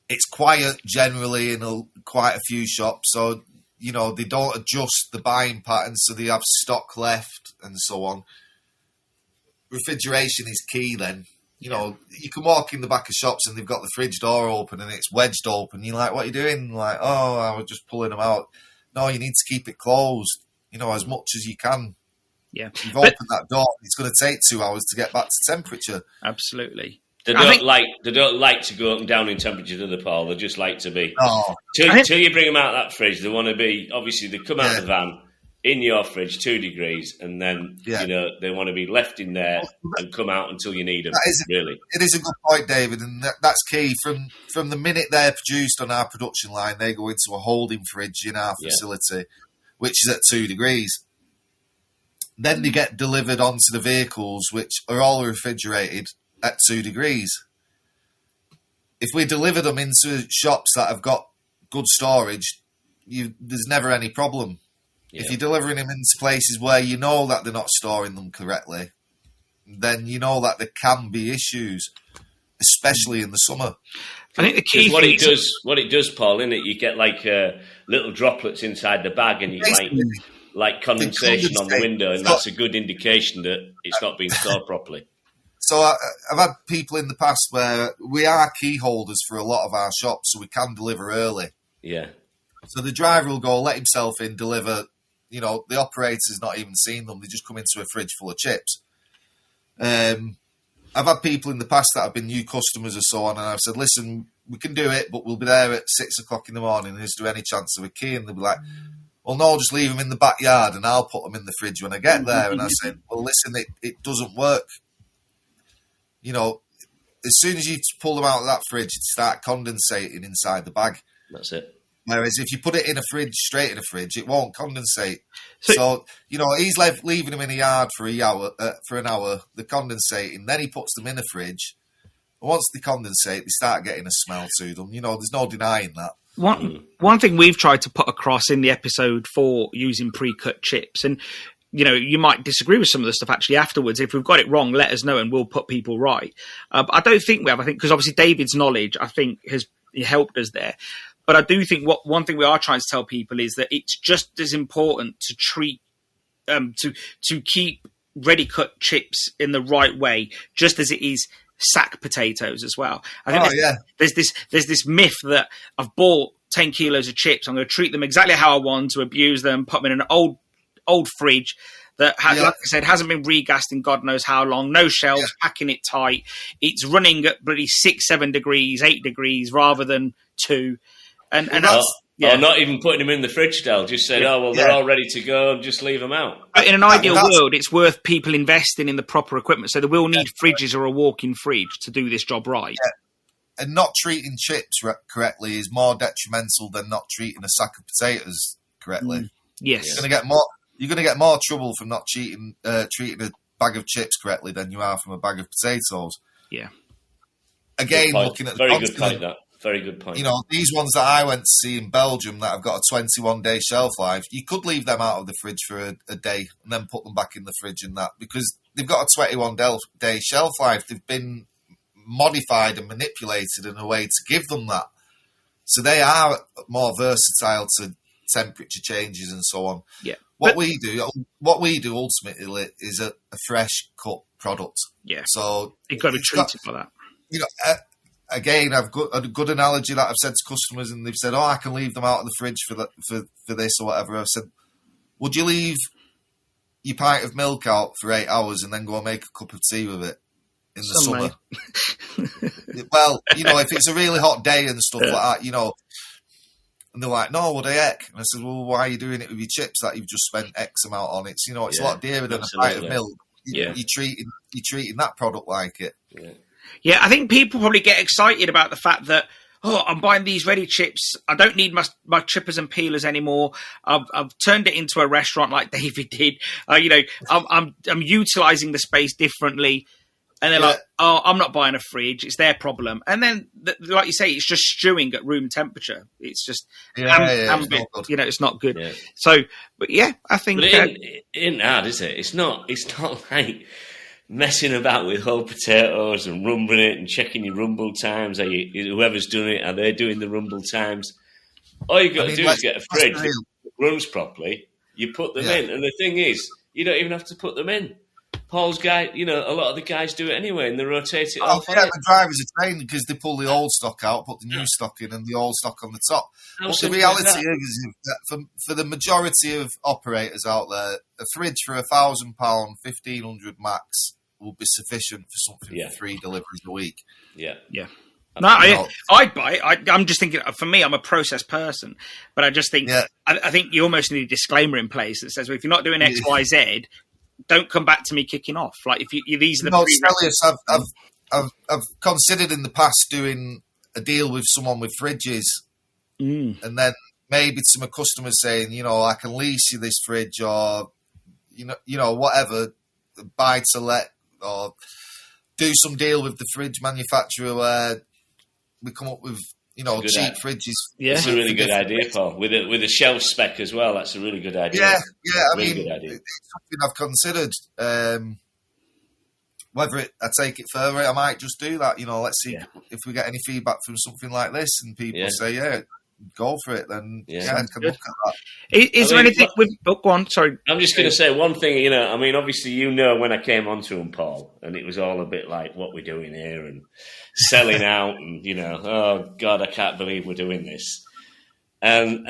It's quiet generally in quite a few shops, so they don't adjust the buying patterns, so they have stock left and so on. Refrigeration is key then. You can walk in the back of shops and they've got the fridge door open and it's wedged open. You're like, what are you doing? Like, oh, I was just pulling them out. No, you need to keep it closed, as much as you can. Yeah. You've opened that door. It's going to take 2 hours to get back to temperature. Absolutely. They don't like to go up and down in temperature, do they, Paul? They just like to be. Till you bring them out of that fridge, they want to be. Obviously, they come out of the van in your fridge, 2 degrees, and then they want to be left in there and come out until you need them. Really, it is a good point, David, and that's key. From the minute they're produced on our production line, they go into a holding fridge in our facility, which is at 2 degrees. Then they get delivered onto the vehicles, which are all refrigerated at 2 degrees. If we deliver them into shops that have got good storage, there's never any problem. Yeah. If you're delivering them into places where you know that they're not storing them correctly, then you know that there can be issues, especially in the summer. I think the key what thing it does, Paul, in it, you get like little droplets inside the bag, and you like condensation on the window, and that's a good indication that it's not being stored properly. So I've had people in the past where we are key holders for a lot of our shops, so we can deliver early. Yeah. So the driver will go, let himself in, deliver. You know, the operator's not even seen them. They just come into a fridge full of chips. I've had people in the past that have been new customers or so on, and I've said, listen, we can do it, but we'll be there at 6 o'clock in the morning. Is there any chance of a key? And they'll be like, well, no, just leave them in the backyard and I'll put them in the fridge when I get there. And I said, well, listen, it doesn't work. You know, as soon as you pull them out of that fridge, it start condensating inside the bag. That's it. Whereas if you put it in a fridge, straight in a fridge, it won't condensate. So you know, he's leaving them in a yard for an hour. They're condensating. Then he puts them in a fridge. Once they condensate, they start getting a smell to them. You know, there's no denying that. One thing we've tried to put across in the episode for using pre-cut chips, and you know, you might disagree with some of the stuff actually afterwards. If we've got it wrong, let us know and we'll put people right. But I don't think we have. I think because obviously David's knowledge, I think, has helped us there. But I do think one thing we are trying to tell people is that it's just as important to treat to keep ready cut chips in the right way, just as it is sack potatoes as well. I think there's this myth that I've bought 10 kilos of chips, I'm going to treat them exactly how I want, to abuse them, put them in an old fridge that, like I said, hasn't been regassed in God knows how long, no shelves, packing it tight. It's running at bloody 6, 7 degrees, 8 degrees rather than 2. And or not even putting them in the fridge still. Just said, they're all ready to go, and just leave them out. But in an ideal world, it's worth people investing in the proper equipment. So they will need fridges or a walk-in fridge to do this job right. Yeah. And not treating chips correctly is more detrimental than not treating a sack of potatoes correctly. Yes. You're going to get more trouble from not treating a bag of chips correctly than you are from a bag of potatoes. Yeah. Again, looking at the very good point. That very good point. You know, these ones that I went to see in Belgium that have got a 21-day shelf life, you could leave them out of the fridge for a day and then put them back in the fridge and that, because they've got a 21-day shelf life. They've been modified and manipulated in a way to give them that. So they are more versatile to temperature changes and so on. Yeah. What we do ultimately is a fresh cut product. Yeah. So you've got to be treated for that. You know, again, I've got a good analogy that I've said to customers, and they've said, "Oh, I can leave them out of the fridge for this or whatever." I've said, "Would you leave your pint of milk out for 8 hours and then go and make a cup of tea with it in the summer?" Well, you know, if it's a really hot day and stuff like that, you know. And they're like, "No, would I heck?" And I said, "Well, why are you doing it with your chips that you've just spent X amount on? It's, you know, it's a lot dearer than a pint of milk. You're treating that product like it." Yeah, I think people probably get excited about the fact that, I'm buying these ready chips. I don't need my chippers and peelers anymore. I've turned it into a restaurant like David did. You know, I'm utilising the space differently. And they're like, I'm not buying a fridge. It's their problem. And then, like you say, it's just stewing at room temperature. It's just, ambient, you know, it's not good. Yeah. So, but yeah, I think... But it isn't hard, is it? It's not like messing about with whole potatoes and rumbling it and checking your rumble times. Whoever's doing it, are they doing the rumble times? All you got to do is get a fridge that runs properly. You put them in. And the thing is, you don't even have to put them in. Paul's guy, you know, a lot of the guys do it anyway, and they rotate it off. Yeah, the drivers are trained because they pull the old stock out, put the new stock in, and the old stock on the top. But the reality is that for the majority of operators out there, a fridge for £1,000, 1,500 max will be sufficient for something for 3 deliveries a week. Yeah. No, I'd buy it. I'm just thinking, for me, I'm a process person, but I just think, I think you almost need a disclaimer in place that says, well, if you're not doing X, Y, Z, don't come back to me kicking off. Like, if these are the Stelios, I've considered in the past doing a deal with someone with fridges, and then maybe to my customers saying, you know, I can lease you this fridge, or you know, whatever, buy to let, or do some deal with the fridge manufacturer where we come up with cheap fridges. Yeah, it's a really good idea, Paul. With a shelf spec as well. That's a really good idea. Yeah. Really good idea. It's something I've considered. Whether I take it further, I might just do that. Let's see if we get any feedback from something like this, and people say, go for it. Then I can look at that. Is there anything with? Oh, go on. Sorry, I'm just going to say one thing. Obviously, when I came onto them, Paul, and it was all a bit like what we're doing here and selling out, and oh God, I can't believe we're doing this. And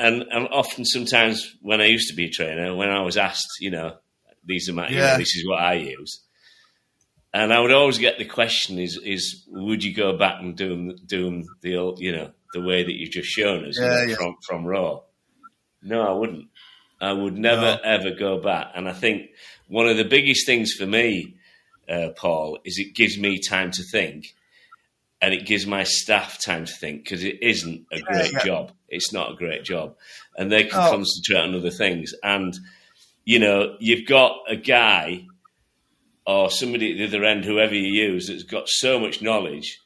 often, sometimes when I used to be a trainer, when I was asked, these are my, this is what I use. And I would always get the question: is would you go back and do the old, the way that you've just shown us from Raw? No, I wouldn't. I would never ever go back. And I think one of the biggest things for me, Paul, is it gives me time to think, and it gives my staff time to think, because it isn't a great job. It's not a great job, and they can concentrate on other things. And you've got a guy or somebody at the other end, whoever you use, that's got so much knowledge,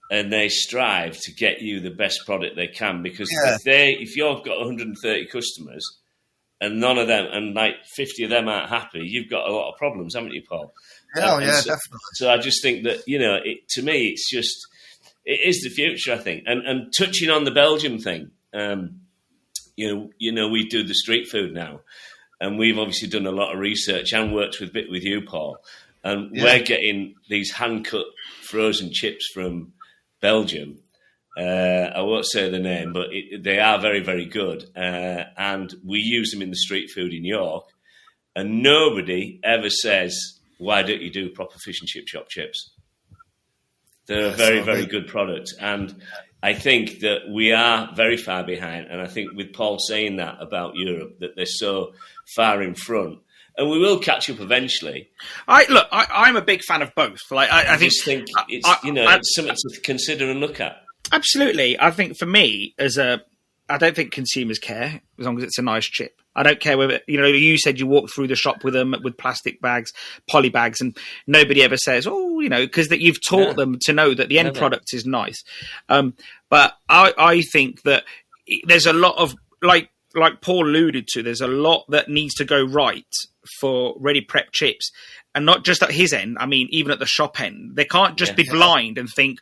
and they strive to get you the best product they can. Because if you've got 130 customers and none of them, and like 50 of them aren't happy, you've got a lot of problems, haven't you, Paul? Definitely. So I just think that, to me, it's just, it is the future, I think. And touching on the Belgium thing, we do the street food now, and we've obviously done a lot of research and worked with you, Paul. And we're getting these hand-cut frozen chips from Belgium. I won't say the name, but they are very, very good. And we use them in the street food in York. And nobody ever says, why don't you do proper fish and chip shop chips? They're a very, very good product. And I think that we are very far behind. And I think with Paul saying that about Europe, that they're so far in front, and we will catch up eventually. I'm a big fan of both. I just think it's something to consider and look at. Absolutely. I think for me, I don't think consumers care as long as it's a nice chip. I don't care whether, you said you walk through the shop with them with plastic bags, poly bags, and nobody ever says, because that you've taught them to know that the end product is nice. But I think that there's a lot of, like Paul alluded to, there's a lot that needs to go right for ready prep chips, and not just at his end. I mean, even at the shop end, they can't just be blind and think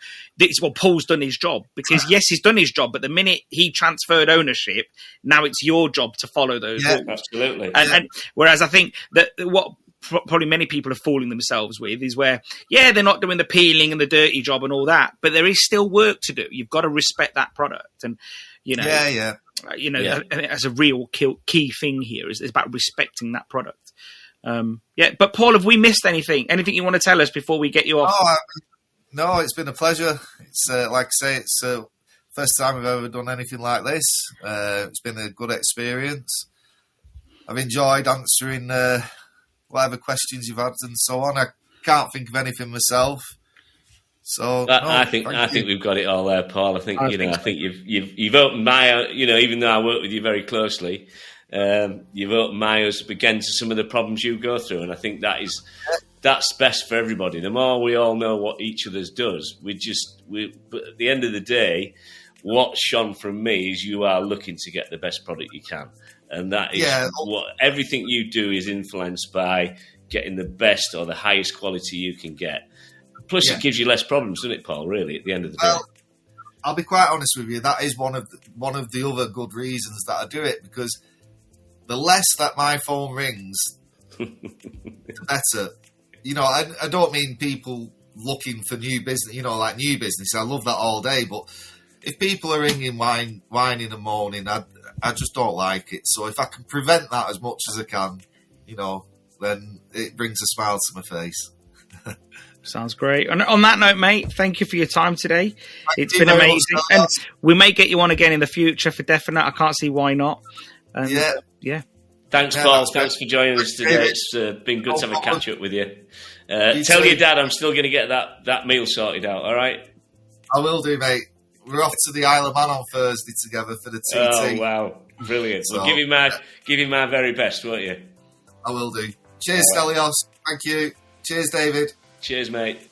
Paul's done his job, because yes, he's done his job, but the minute he transferred ownership, now it's your job to follow those rules. Absolutely. And whereas I think that what probably many people are fooling themselves with is where, they're not doing the peeling and the dirty job and all that, but there is still work to do. You've got to respect that product, and as a real key thing here is about respecting that product. But Paul, have we missed anything? Anything you want to tell us before we get you off? No, it's been a pleasure. It's like I say, it's the first time I've ever done anything like this. It's been a good experience. I've enjoyed answering whatever questions you've had and so on. I can't think of anything myself. So I think we've got it all there, Paul. I think you've opened my, even though I work with you very closely, you've opened my eyes up again to some of the problems you go through, and I think that's best for everybody. The more we all know what each of us does, but at the end of the day, what's shone from me is you are looking to get the best product you can, and that is what everything you do is influenced by getting the best or the highest quality you can get. Plus, it gives you less problems, doesn't it, Paul? Really, at the end of the day. I'll be quite honest with you. That is one of the other good reasons that I do it, because the less that my phone rings, the better. I don't mean people looking for new business. Like new business. I love that all day. But if people are ringing, whining and moaning, I just don't like it. So if I can prevent that as much as I can, then it brings a smile to my face. Sounds great. And on that note, mate, thank you for your time today. It's been amazing. And we may get you on again in the future for definite. I can't see why not. Thanks, Paul. Thanks for joining us today. It's been good to have a catch up with you. Tell your dad I'm still going to get that meal sorted out, all right? I will do, mate. We're off to the Isle of Man on Thursday together for the TT. Oh, wow. Brilliant. So, well, give him my very best, won't you? I will do. Cheers, Stelios. Thank you. Cheers, David. Cheers, mate.